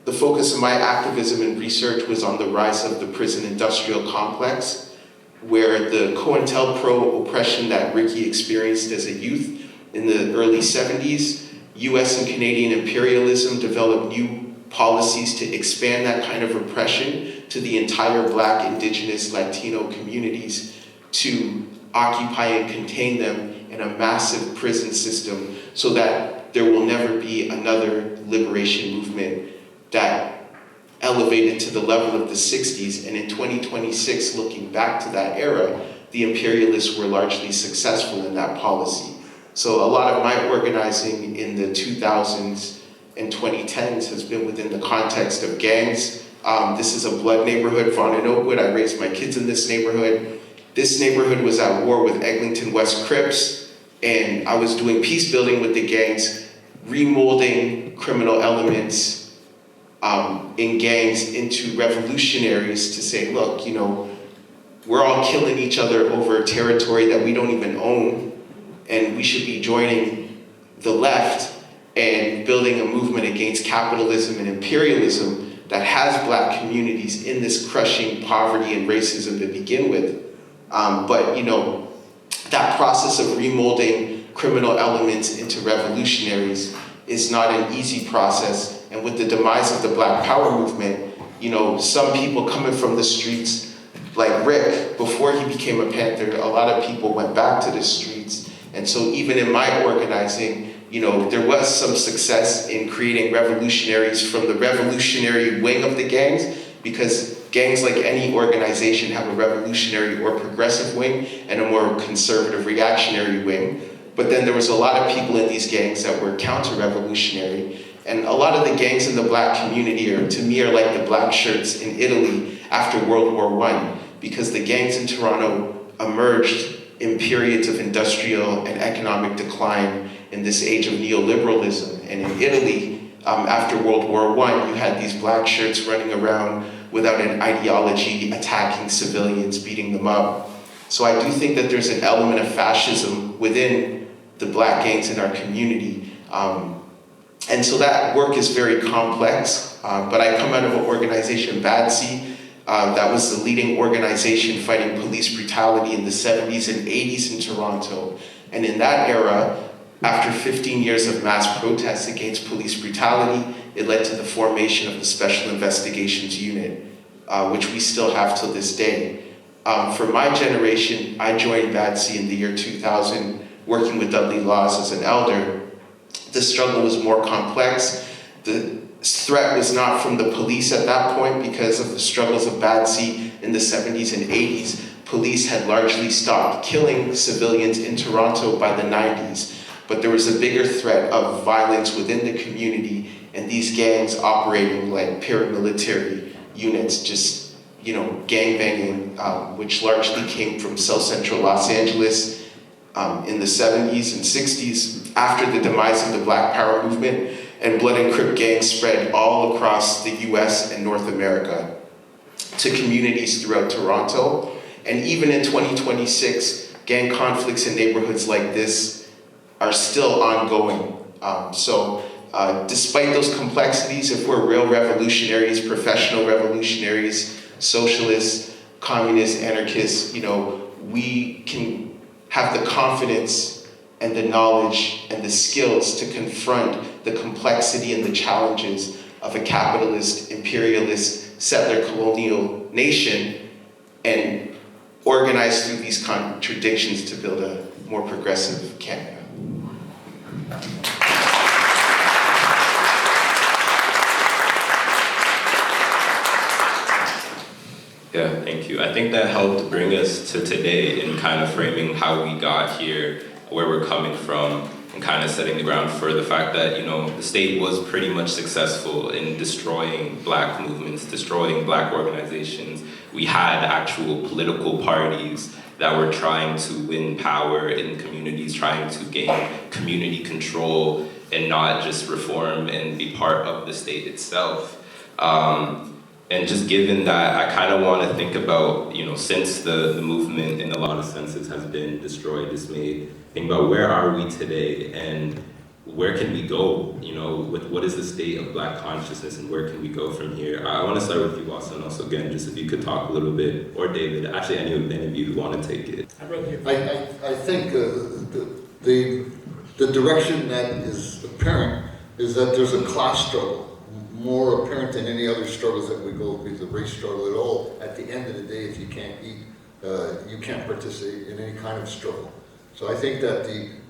the focus of my activism and research was on the rise of the prison industrial complex, where the COINTELPRO oppression that Ricky experienced as a youth in the early 70s, US and Canadian imperialism developed new policies to expand that kind of oppression to the entire Black, Indigenous, Latino communities, to occupy and contain them in a massive prison system so that there will never be another liberation movement that elevated to the level of the 60s. And in 2026, looking back to that era, the imperialists were largely successful in that policy. So a lot of my organizing in the 2000s and 2010s has been within the context of gangs. This is a blood neighborhood, Vaughan and Oakwood. I raised my kids in this neighborhood. This neighborhood was at war with Eglinton West Crips, and I was doing peace building with the gangs, remolding criminal elements in gangs into revolutionaries to say, look, you know, we're all killing each other over territory that we don't even own, and we should be joining the left and building a movement against capitalism and imperialism that has Black communities in this crushing poverty and racism to begin with. But you know, that process of remolding criminal elements into revolutionaries is not an easy process. And with the demise of the Black Power movement, you know, some people coming from the streets, like Rick, before he became a Panther, a lot of people went back to the streets. And so even in my organizing, you know, there was some success in creating revolutionaries from the revolutionary wing of the gangs, because gangs, like any organization, have a revolutionary or progressive wing and a more conservative reactionary wing. But then there was a lot of people in these gangs that were counter-revolutionary. And a lot of the gangs in the Black community to me are like the black shirts in Italy after World War I, because the gangs in Toronto emerged in periods of industrial and economic decline in this age of neoliberalism. And in Italy, after World War I, you had these black shirts running around without an ideology, attacking civilians, beating them up. So I do think that there's an element of fascism within the Black gangs in our community. And so that work is very complex, but I come out of an organization, BADSI, that was the leading organization fighting police brutality in the 70s and 80s in Toronto. And in that era, after 15 years of mass protests against police brutality, it led to the formation of the Special Investigations Unit, which we still have to this day. For my generation, I joined BADSI in the year 2000, working with Dudley Laws as an elder. The struggle was more complex. The threat was not from the police at that point because of the struggles of BADSI in the 70s and 80s. Police had largely stopped killing civilians in Toronto by the 90s, but there was a bigger threat of violence within the community, and these gangs operating like paramilitary units, just, you know, gangbanging, which largely came from South Central Los Angeles in the 70s and 60s, after the demise of the Black Power movement, and Blood and Crip gangs spread all across the US and North America to communities throughout Toronto. And even in 2026, gang conflicts in neighborhoods like this are still ongoing. So despite those complexities, if we're real revolutionaries, professional revolutionaries, socialists, communists, anarchists, you know, we can have the confidence and the knowledge and the skills to confront the complexity and the challenges of a capitalist, imperialist, settler colonial nation and organize through these contradictions to build a more progressive Canada. Yeah, thank you. I think that helped bring us to today in kind of framing how we got here, where we're coming from, and kind of setting the ground for the fact that, you know, the state was pretty much successful in destroying Black movements, destroying Black organizations. We had actual political parties that were trying to win power in communities, trying to gain community control and not just reform and be part of the state itself. And just given that, I kind of want to think about, since the movement in a lot of senses has been destroyed, dismayed, think about where are we today and where can we go, with what is the state of Black consciousness and where can we go from here? I want to start with you, Wasun, also again, just if you could talk a little bit, or David, actually any of you who want to take it. I think the direction that is apparent is that there's a class struggle, more apparent than any other struggles that we go through, the race struggle at all. At the end of the day, if you can't eat, you can't participate in any kind of struggle. So I think that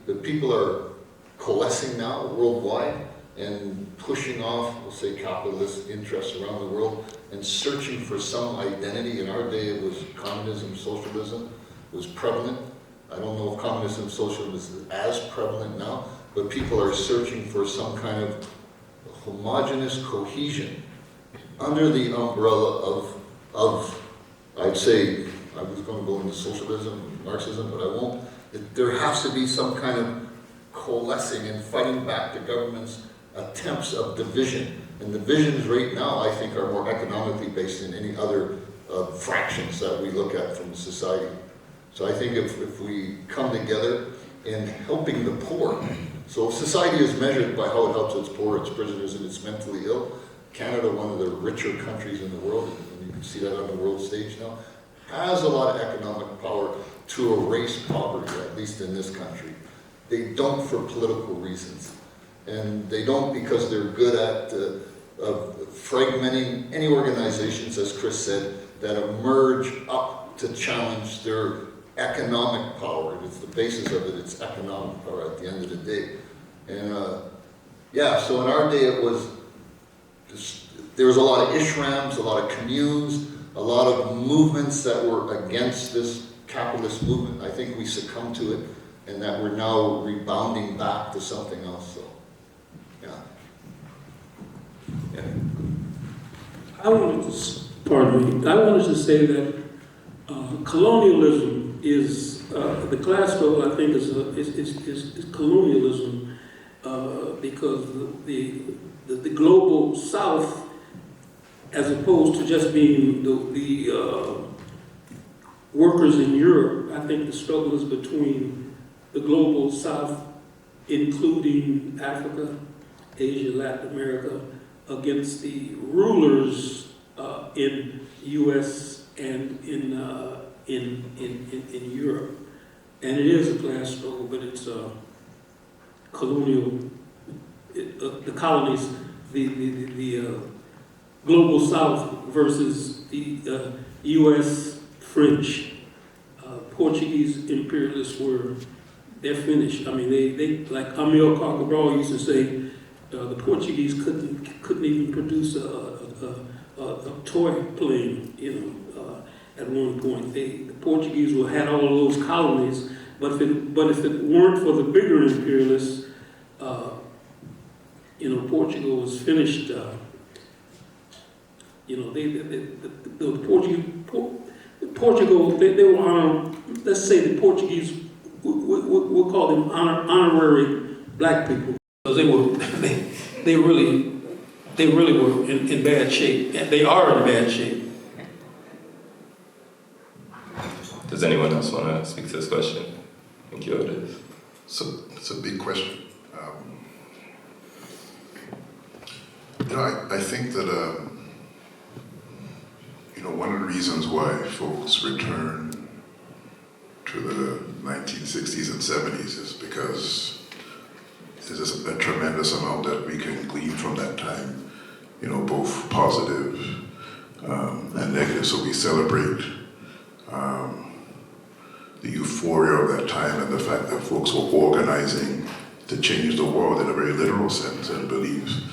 the people are coalescing now worldwide and pushing off, we'll say, capitalist interests around the world and searching for some identity. In our day, it was communism, socialism was prevalent. I don't know if communism, socialism is as prevalent now, but people are searching for some kind of homogeneous cohesion under the umbrella of I'd say, I was going to go into socialism, Marxism, but I won't. There has to be some kind of coalescing and fighting back the government's attempts of division. And the divisions right now, I think, are more economically based than any other fractions that we look at from society. So I think if we come together in helping the poor, so if society is measured by how it helps its poor, its prisoners, and its mentally ill, Canada, one of the richer countries in the world, and you can see that on the world stage now, has a lot of economic power to erase poverty, at least in this country. They don't for political reasons. And they don't because they're good at fragmenting any organizations, as Chris said, that emerge up to challenge their economic power. It's the basis of it, it's economic power at the end of the day. And so in our day it was, there was a lot of ishrams, a lot of communes, a lot of movements that were against this capitalist movement. I think we succumbed to it, and that we're now rebounding back to something else. So, yeah. I wanted to say that colonialism is the class struggle. I think is colonialism because the global South, as opposed to just being the workers in Europe, I think the struggle is between the global South, including Africa, Asia, Latin America, against the rulers in U.S. and in Europe. And it is a class struggle, but it's colonial. The colonies, the global South versus the U.S. French, Portuguese imperialists they're finished. I mean, they like Amilcar Cabral used to say, the Portuguese couldn't even produce a toy plane, at one point. The Portuguese had all of those colonies, but if it weren't for the bigger imperialists, Portugal was finished. Portugal, they were honored. Let's say the Portuguese, we'll call them honorary black people, because they really were in bad shape, and they are in bad shape. Does anyone else want to speak to this question? Thank you, Otis. So it's a big question. I think that one of the reasons why folks return to the 1960s and 70s is because there's a tremendous amount that we can glean from that time, both positive and negative. So we celebrate the euphoria of that time and the fact that folks were organizing to change the world in a very literal sense and believe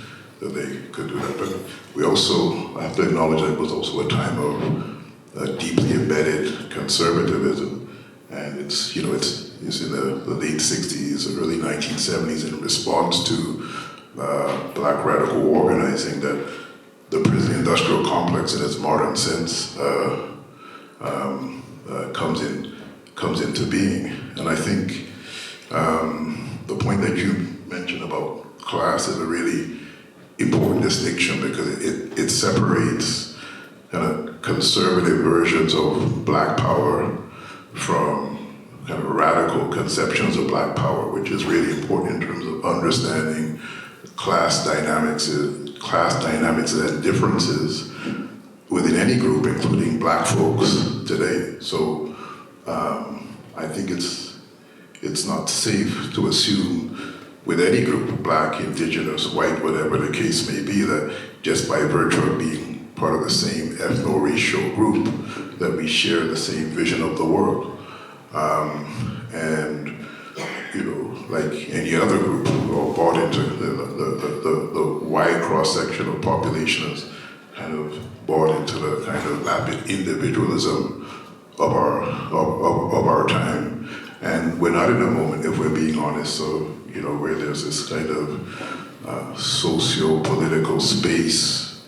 that they could do that. But we also have to acknowledge that it was also a time of deeply embedded conservatism, and it's in the late 60s, early 1970s, in response to black radical organizing that the prison industrial complex in its modern sense comes into being. And I think the point that you mentioned about class is a really important distinction because it separates kind of conservative versions of Black power from kind of radical conceptions of Black power, which is really important in terms of understanding class dynamics and differences within any group, including Black folks today. So I think it's not safe to assume with any group, Black, Indigenous, white, whatever the case may be, that just by virtue of being part of the same ethno-racial group, that we share the same vision of the world. And, you know, like any other group, we're all bought into the wide cross-section of populations, kind of bought into the kind of rapid individualism of our time. And we're not in a moment, if we're being honest, so, you know, where there's this kind of socio-political space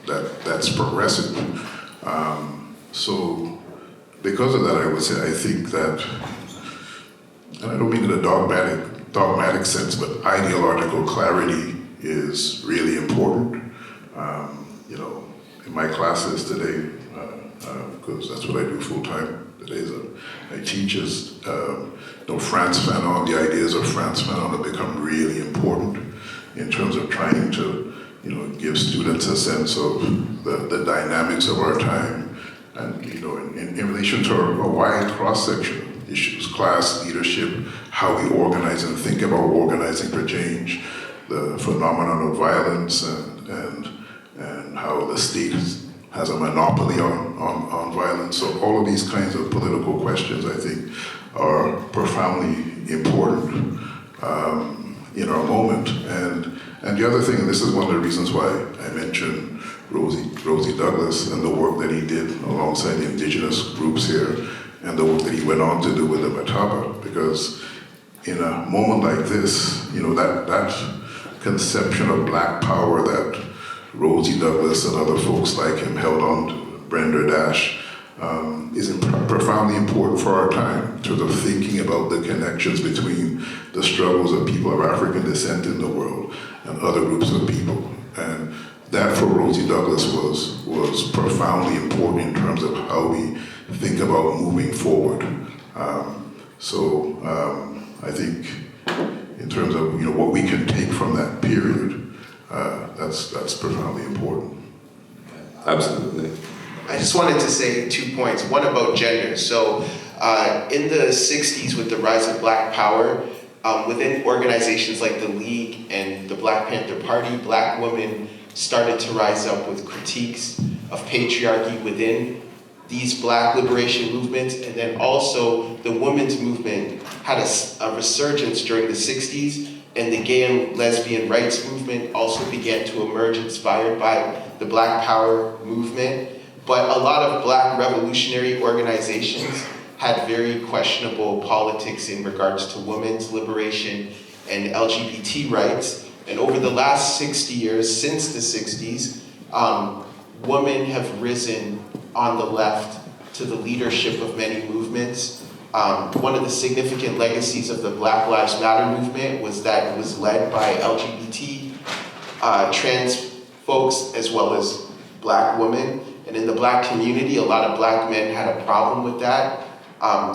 that's progressive. So because of that, I would say, I think that, and I don't mean in a dogmatic sense, but ideological clarity is really important. You know, in my classes today, because that's what I do full time. Today I teach is, you know, Frantz Fanon, the ideas of Frantz Fanon have become really important in terms of trying to, you know, give students a sense of the dynamics of our time, and, you know, in relation to a wide cross-section of issues, class, leadership, how we organize and think about organizing for change, the phenomenon of violence, and how the state has a monopoly on violence. So all of these kinds of political questions, I think, are profoundly important in our moment. And the other thing, and this is one of the reasons why I mentioned Rosie Douglas and the work that he did alongside the indigenous groups here, and the work that he went on to do with the Mataba, because in a moment like this, you know, that conception of Black power that Rosie Douglas and other folks like him held on to, Brenda Dash, is profoundly important for our time in terms of thinking about the connections between the struggles of people of African descent in the world and other groups of people. And that for Rosie Douglas was profoundly important in terms of how we think about moving forward. I think in terms of, you know, what we can take from that period, that's profoundly important. Absolutely. I just wanted to say 2 points. One about gender. So in the 60s, with the rise of Black power, within organizations like the League and the Black Panther Party, Black women started to rise up with critiques of patriarchy within these Black liberation movements. And then also the women's movement had a resurgence during the 60s, and the gay and lesbian rights movement also began to emerge, inspired by the Black power movement. But a lot of Black revolutionary organizations had very questionable politics in regards to women's liberation and LGBT rights. And over the last 60 years, since the 60s, women have risen on the left to the leadership of many movements. One of the significant legacies of the Black Lives Matter movement was that it was led by LGBT, trans folks, as well as Black women. And in the Black community, a lot of Black men had a problem with that.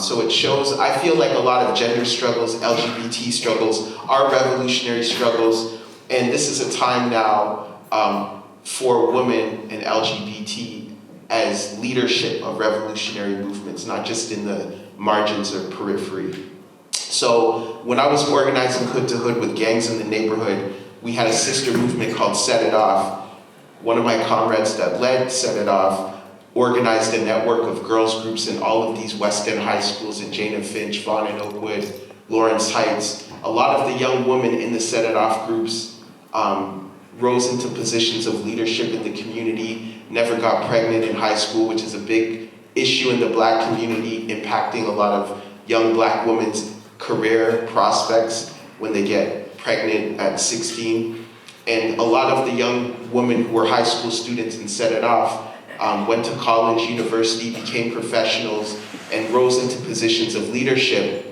So it shows, I feel like a lot of gender struggles, LGBT struggles, are revolutionary struggles. And this is a time now for women and LGBT as leadership of revolutionary movements, not just in the margins or periphery. So when I was organizing Hood to Hood with gangs in the neighborhood, we had a sister movement called Set It Off. One of my comrades that led Set It Off organized a network of girls groups in all of these West End high schools in Jane and Finch, Vaughan and Oakwood, Lawrence Heights. A lot of the young women in the Set It Off groups rose into positions of leadership in the community, never got pregnant in high school, which is a big issue in the Black community, impacting a lot of young Black women's career prospects when they get pregnant at 16. And a lot of the young women who were high school students and Set It Off went to college, university, became professionals, and rose into positions of leadership.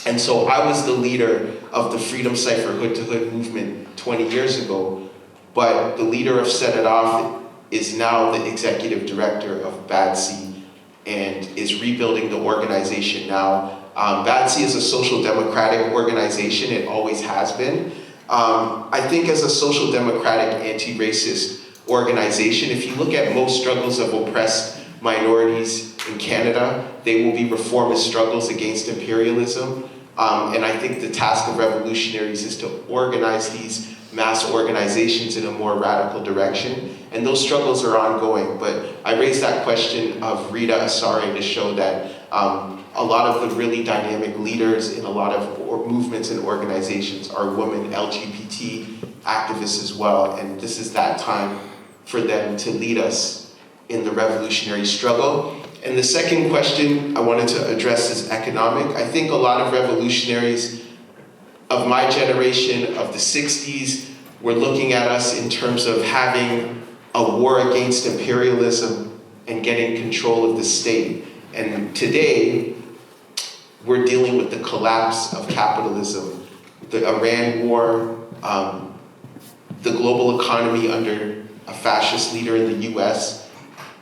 And so I was the leader of the Freedom Cipher Hood to Hood movement 20 years ago, but the leader of Set It Off is now the executive director of BADSI and is rebuilding the organization now. BADSI is a social democratic organization, it always has been. I think as a social democratic anti-racist organization, if you look at most struggles of oppressed minorities in Canada, they will be reformist struggles against imperialism. And I think the task of revolutionaries is to organize these mass organizations in a more radical direction. And those struggles are ongoing. But I raised that question of Rita Asare to show that a lot of the really dynamic leaders in a lot of movements and organizations are women, LGBT activists as well. And this is that time for them to lead us in the revolutionary struggle. And the second question I wanted to address is economic. I think a lot of revolutionaries of my generation, of the 60s, were looking at us in terms of having a war against imperialism and getting control of the state. And today, we're dealing with the collapse of capitalism, the Iran war, the global economy under a fascist leader in the US.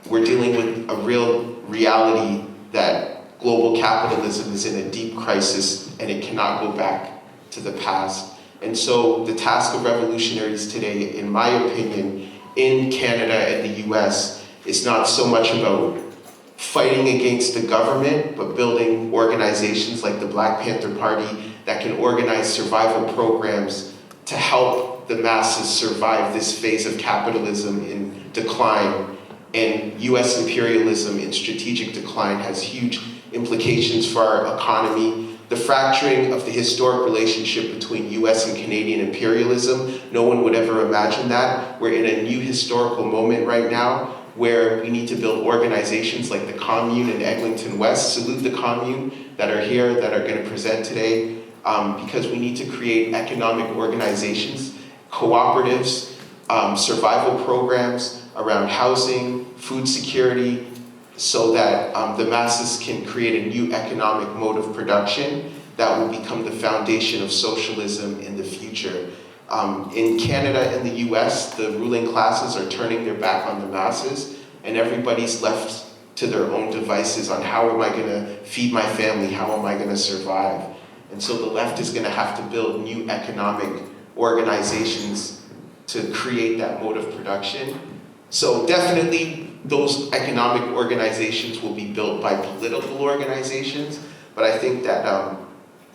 We're dealing with a real reality that global capitalism is in a deep crisis and it cannot go back to the past. And so the task of revolutionaries today, in my opinion, in Canada and the US, is not so much about fighting against the government, but building organizations like the Black Panther Party that can organize survival programs to help the masses survive this phase of capitalism in decline. And US imperialism in strategic decline has huge implications for our economy. The fracturing of the historic relationship between US and Canadian imperialism, no one would ever imagine that. We're in a new historical moment right now where we need to build organizations like the Commune in Eglinton West. Salute the Commune that are here, that are going to present today, because we need to create economic organizations, cooperatives, survival programs around housing, food security, so that the masses can create a new economic mode of production that will become the foundation of socialism in the future. In Canada and the US, the ruling classes are turning their back on the masses, and everybody's left to their own devices on how am I going to feed my family, how am I going to survive. And so the left is going to have to build new economic organizations to create that mode of production. So definitely those economic organizations will be built by political organizations, but I think that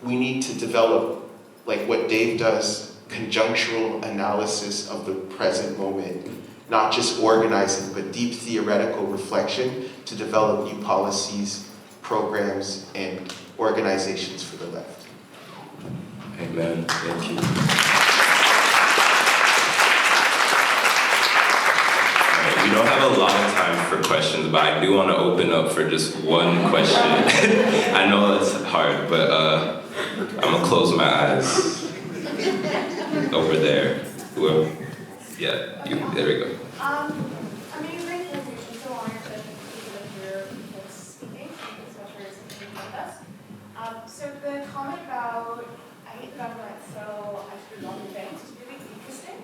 we need to develop, like what Dave does, conjunctural analysis of the present moment, not just organizing, but deep theoretical reflection to develop new policies, programs, and organizations for the left. Amen. Thank you. We don't have a lot of time for questions, but I do want to open up for just one question. I know it's hard, but I'm going to close my eyes. Over there. Whoever. Yeah, you, there we go. Amazing presentation, so honored to hear folks speaking, especially something like this. So the comment about I hate the government, so I should be wrong with banks was really interesting.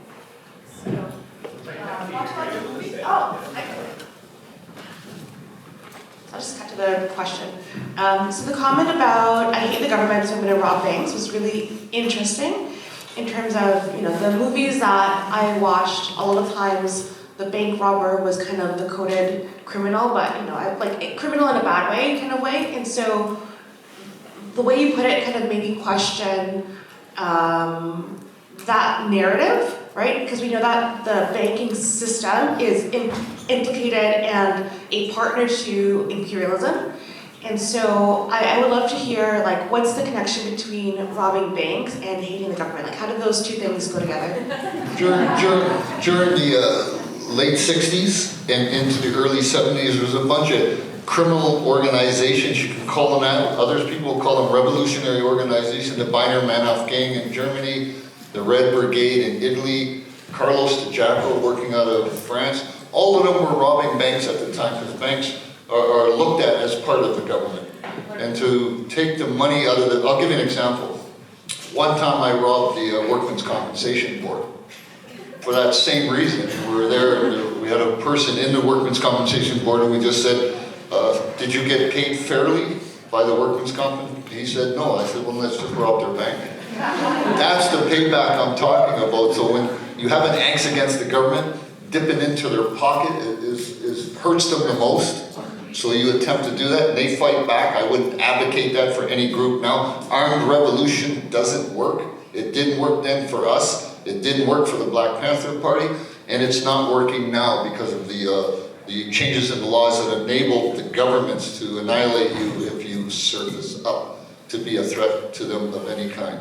So, watch a lot of movies. I'll just cut to the question. So the comment about I hate the government, so I'm going to rob banks was really interesting. In terms of, the movies that I watched, all of the times the bank robber was kind of the coded criminal, but, like criminal in a bad way, kind of way. And so the way you put it kind of made me question that narrative, right? Because we know that the banking system is implicated and a partner to imperialism. And so I would love to hear, what's the connection between robbing banks and hating the government? How do those two things go together? During the late 60s and into the early 70s, there was a bunch of criminal organizations, you can call them that. Others people call them revolutionary organizations. The Beiner Manoff Gang in Germany, the Red Brigade in Italy, Carlos de Jaco working out of France. All of them were robbing banks at the time because banks are looked at as part of the government. And to take the money out of the, I'll give you an example. One time I robbed the Workmen's Compensation Board. For that same reason, we were there, we had a person in the Workmen's Compensation Board and we just said, did you get paid fairly by the Workmen's Comp? He said, no. I said, well, let's just rob their bank. That's the payback I'm talking about. So when you have an angst against the government, dipping into their pocket hurts them the most. So you attempt to do that and they fight back. I wouldn't advocate that for any group now. Armed revolution doesn't work. It didn't work then for us. It didn't work for the Black Panther Party, and it's not working now because of the changes in the laws that enabled the governments to annihilate you if you surface up to be a threat to them of any kind.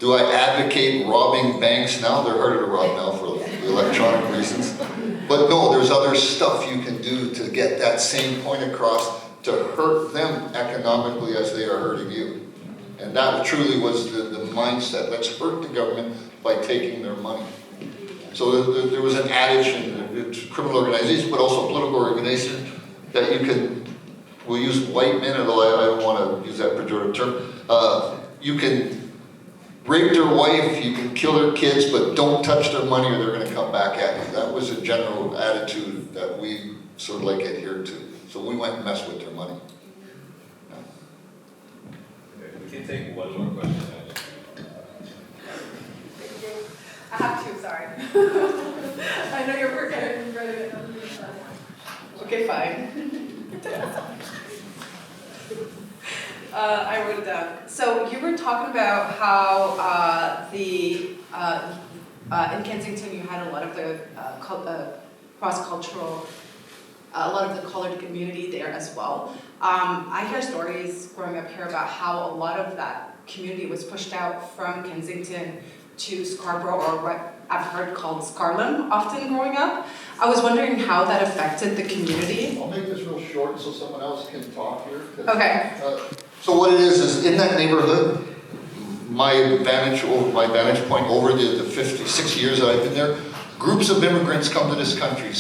Do I advocate robbing banks now? They're harder to rob now for electronic reasons. But no, there's other stuff you can do to get that same point across to hurt them economically as they are hurting you. And that truly was the mindset. Let's hurt the government by taking their money. So there was an adage in criminal organizations, but also political organizations, that you can, we'll use white men, although I don't want to use that pejorative term, you can rape their wife, you can kill their kids, but don't touch their money or they're going to come back at you. That was a general attitude that we sort of like adhered to. So we went and messed with their money. We can take one more question. I have two, sorry. I know you're working and ready to okay, fine. I wrote it down. So you were talking about how in Kensington you had a lot of the cross-cultural, a lot of the colored community there as well. I hear stories growing up here about how a lot of that community was pushed out from Kensington to Scarborough, or what I've heard called Scarlem, often growing up. I was wondering how that affected the community. I'll make this real short so someone else can talk here. Okay. So what it is in that neighborhood, my vantage point over the 56 years that I've been there, groups of immigrants come to this country,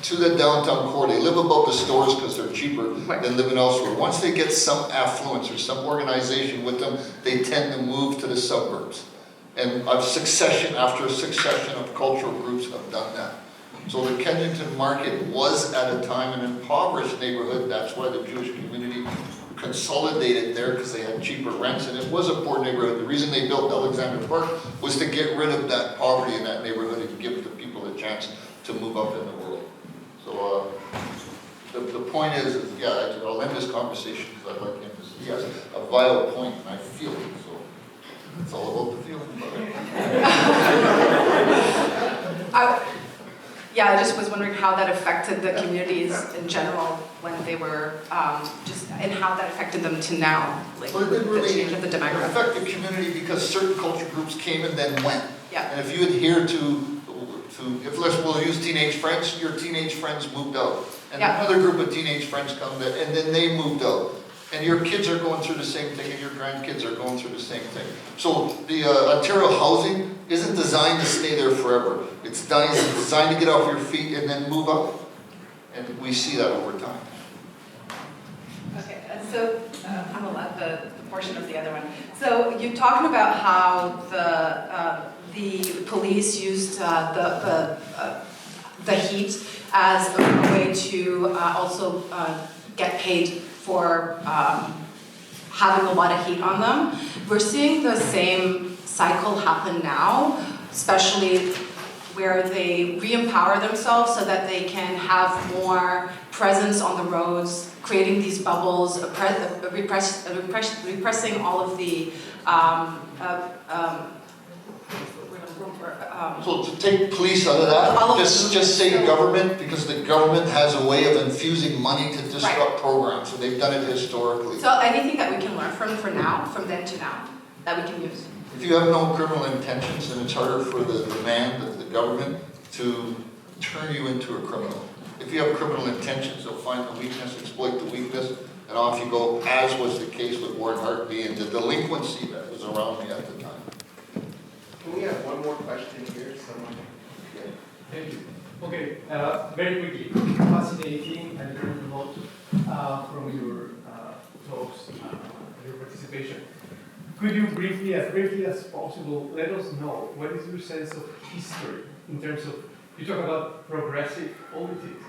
to the downtown core. They live above the stores because they're cheaper than living elsewhere. Once they get some affluence or some organization with them, they tend to move to the suburbs. And succession after succession of cultural groups have done that. So the Kensington market was at a time an impoverished neighborhood. That's why the Jewish community consolidated there, because they had cheaper rents, and it was a poor neighborhood. The reason they built Alexander Park was to get rid of that poverty in that neighborhood and give the people a chance to move up in the world. So the point is yeah, I'll end this conversation because I'd like him to see. He has a vital point, and I feel it. So it's all about the feeling. I just was wondering how that affected the communities in general when they were and how that affected them to now, like well, it didn't really the change of the demographic. affect the community because certain culture groups came and then went. Yeah. And if you adhere to we'll use teenage friends, your teenage friends moved out. And another group of teenage friends come and then they moved out. And your kids are going through the same thing and your grandkids are going through the same thing. So the Ontario housing isn't designed to stay there forever. It's designed to get off your feet and then move up. And we see that over time. Okay, so I'm allowed the portion of the other one. So you're talking about how the police used the heat as a way to also get paid for having a lot of heat on them. We're seeing the same cycle happen now, especially where they re-empower themselves so that they can have more presence on the roads, creating these bubbles, repressing all of the So to take police out of that, just say government, because the government has a way of infusing money to disrupt programs, so they've done it historically. So anything that we can learn from then to now, that we can use. If you have no criminal intentions, then it's harder for the government to turn you into a criminal. If you have criminal intentions, they'll find the weakness, exploit the weakness, and off you go, as was the case with Warren Hartby and the delinquency that was around me at the time. Can we have one more question here? Someone? Yeah. Thank you. Okay, very quickly, fascinating and learned a lot from your talks and your participation. Could you briefly, as briefly as possible, let us know what is your sense of history in terms of, you talk about progressive politics,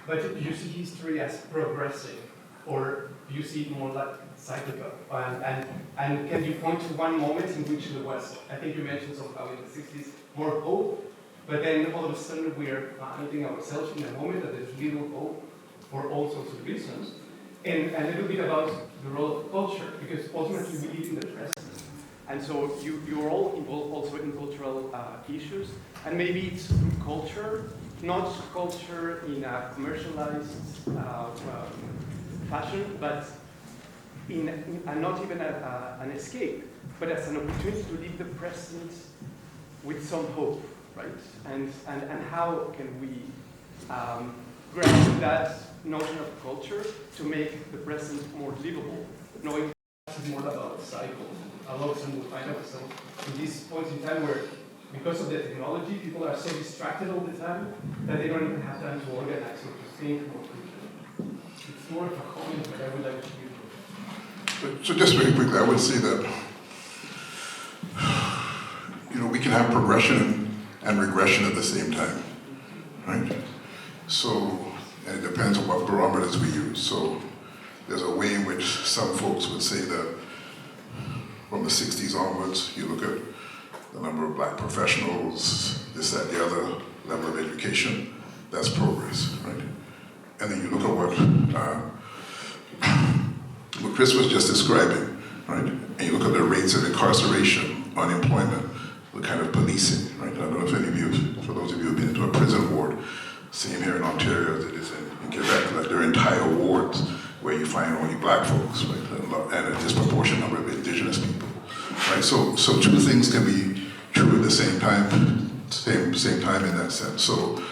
but do you see history as progressing, or do you see it more like cyclical? And can you point to one moment in which there was, I think you mentioned somehow in the 60s, more hope, but then all of a sudden we are finding ourselves in a moment that there's little hope for all sorts of reasons. And a little bit about the role of culture, because ultimately we live in the present. And so you're all involved also in cultural issues, and maybe it's through culture, not culture in a commercialized fashion, but not even an escape, but as an opportunity to live the present with some hope, right? And how can we grasp that notion of culture to make the present more livable, knowing it's more about cycles. A lot of them will find ourselves in these points in time where, because of the technology, people are so distracted all the time that they don't even have time to organize or to think more quickly. It's more of a comment, but I would like to give. So just very quickly, I would say that, we can have progression and regression at the same time, right? So, and it depends on what barometers we use. So there's a way in which some folks would say that from the 60s onwards, you look at the number of black professionals, this, that, the other, level of education, that's progress, right? And then you look at what Chris was just describing, right? And you look at the rates of incarceration, unemployment, the kind of policing, right? I don't know if any of you, for those of you who've been into a prison ward, same here in Ontario as it is in Quebec, like there are entire wards where you find only black folks, right? And a disproportionate number of indigenous people, right? So two things can be true at the same time, same time in that sense. So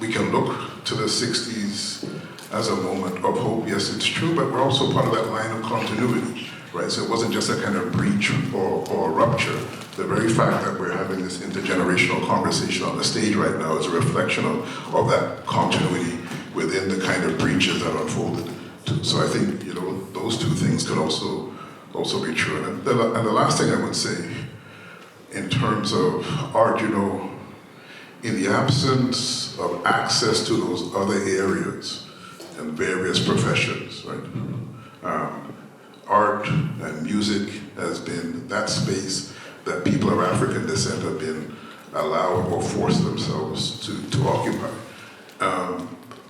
we can look to the 60s as a moment of hope. Yes, it's true, but we're also part of that line of continuity, right? So it wasn't just a kind of breach or rupture. The very fact that we're having this intergenerational conversation on the stage right now is a reflection of that continuity within the kind of breaches that unfolded. So I think, those two things could also be true. And the last thing I would say, in terms of art, in the absence of access to those other areas and various professions, right? Art and music has been that space that people of African descent have been allowed or forced themselves to occupy.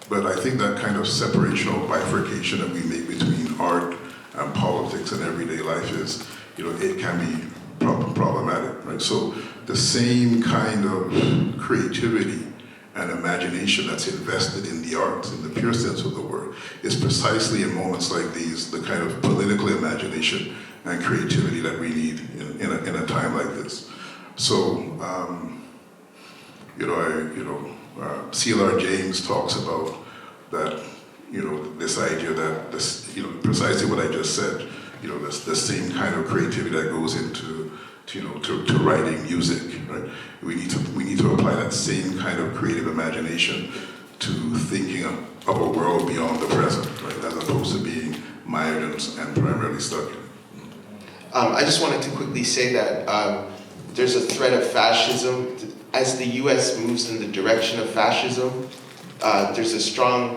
But I think that kind of separation or bifurcation that we make between art and politics and everyday life is, it can be problematic, right? So the same kind of creativity and imagination that's invested in the arts, in the pure sense of the word, is precisely in moments like these, the kind of political imagination and creativity that we need in a time like this. So, C.L.R. James talks about that, this idea that this, precisely what I just said, the same kind of creativity that goes into to writing music, right? We need to apply that same kind of creative imagination to thinking of a world beyond the present, right? As opposed to being mired and primarily stuck in. I just wanted to quickly say that there's a threat of fascism. As the US moves in the direction of fascism, there's a strong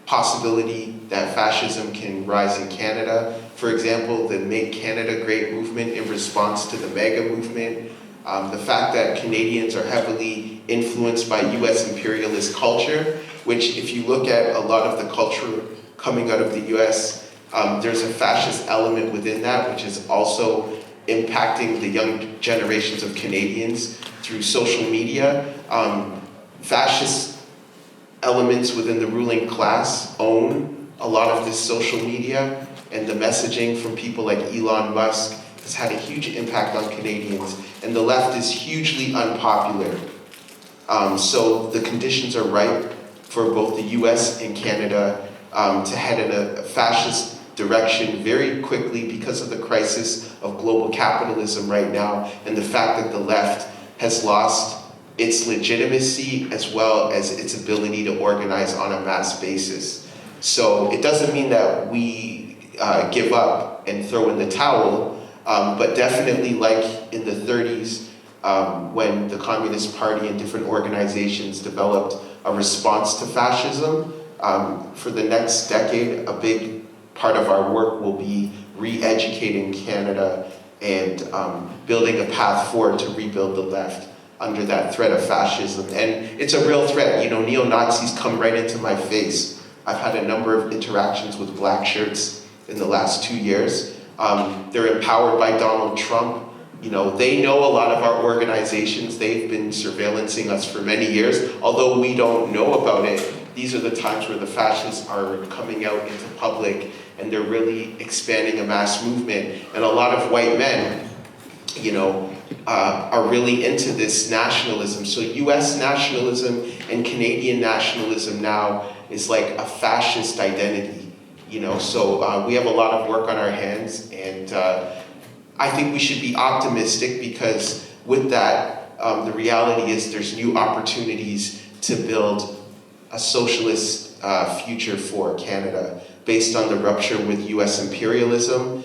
possibility that fascism can rise in Canada. For example, the Make Canada Great movement in response to the MAGA movement. The fact that Canadians are heavily influenced by US imperialist culture, which if you look at a lot of the culture coming out of the US, there's a fascist element within that, which is also impacting the young generations of Canadians through social media. Fascist elements within the ruling class own a lot of this social media, and the messaging from people like Elon Musk has had a huge impact on Canadians, and the left is hugely unpopular. So the conditions are ripe for both the US and Canada to head in a fascist direction very quickly because of the crisis of global capitalism right now, and the fact that the left has lost its legitimacy as well as its ability to organize on a mass basis. So it doesn't mean that we give up and throw in the towel, but definitely like in the 30s, when the Communist Party and different organizations developed a response to fascism, for the next decade, a big part of our work will be re-educating Canada and building a path forward to rebuild the left under that threat of fascism. And it's a real threat. You know, neo-Nazis come right into my face. I've had a number of interactions with black shirts in the last 2 years. They're empowered by Donald Trump. You know, they know a lot of our organizations. They've been surveillancing us for many years. Although we don't know about it, these are the times where the fascists are coming out into public and they're really expanding a mass movement. And a lot of white men, you know, are really into this nationalism. So US nationalism and Canadian nationalism now is like a fascist identity, you know. So we have a lot of work on our hands, and I think we should be optimistic, because with that, the reality is there's new opportunities to build a socialist future for Canada based on the rupture with US imperialism.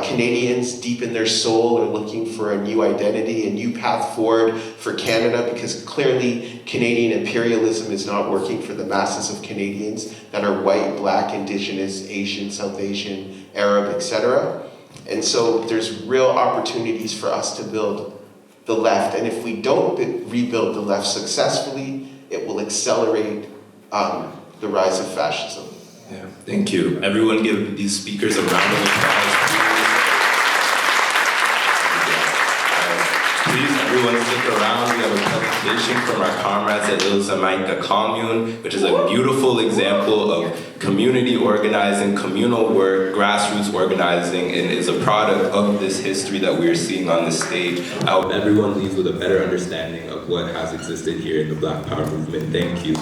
Canadians deep in their soul are looking for a new identity, a new path forward for Canada, because clearly Canadian imperialism is not working for the masses of Canadians that are white, black, Indigenous, Asian, South Asian, Arab, etc. And so there's real opportunities for us to build the left. And if we don't rebuild the left successfully, it will accelerate the rise of fascism. Yeah, thank you. Everyone give these speakers a round of applause, please. Everyone stick around. We have a presentation from our comrades at Il Jamaica Commune, which is a beautiful example of community organizing, communal work, grassroots organizing, and is a product of this history that we're seeing on the stage. I hope everyone leaves with a better understanding of what has existed here in the Black Power movement. Thank you.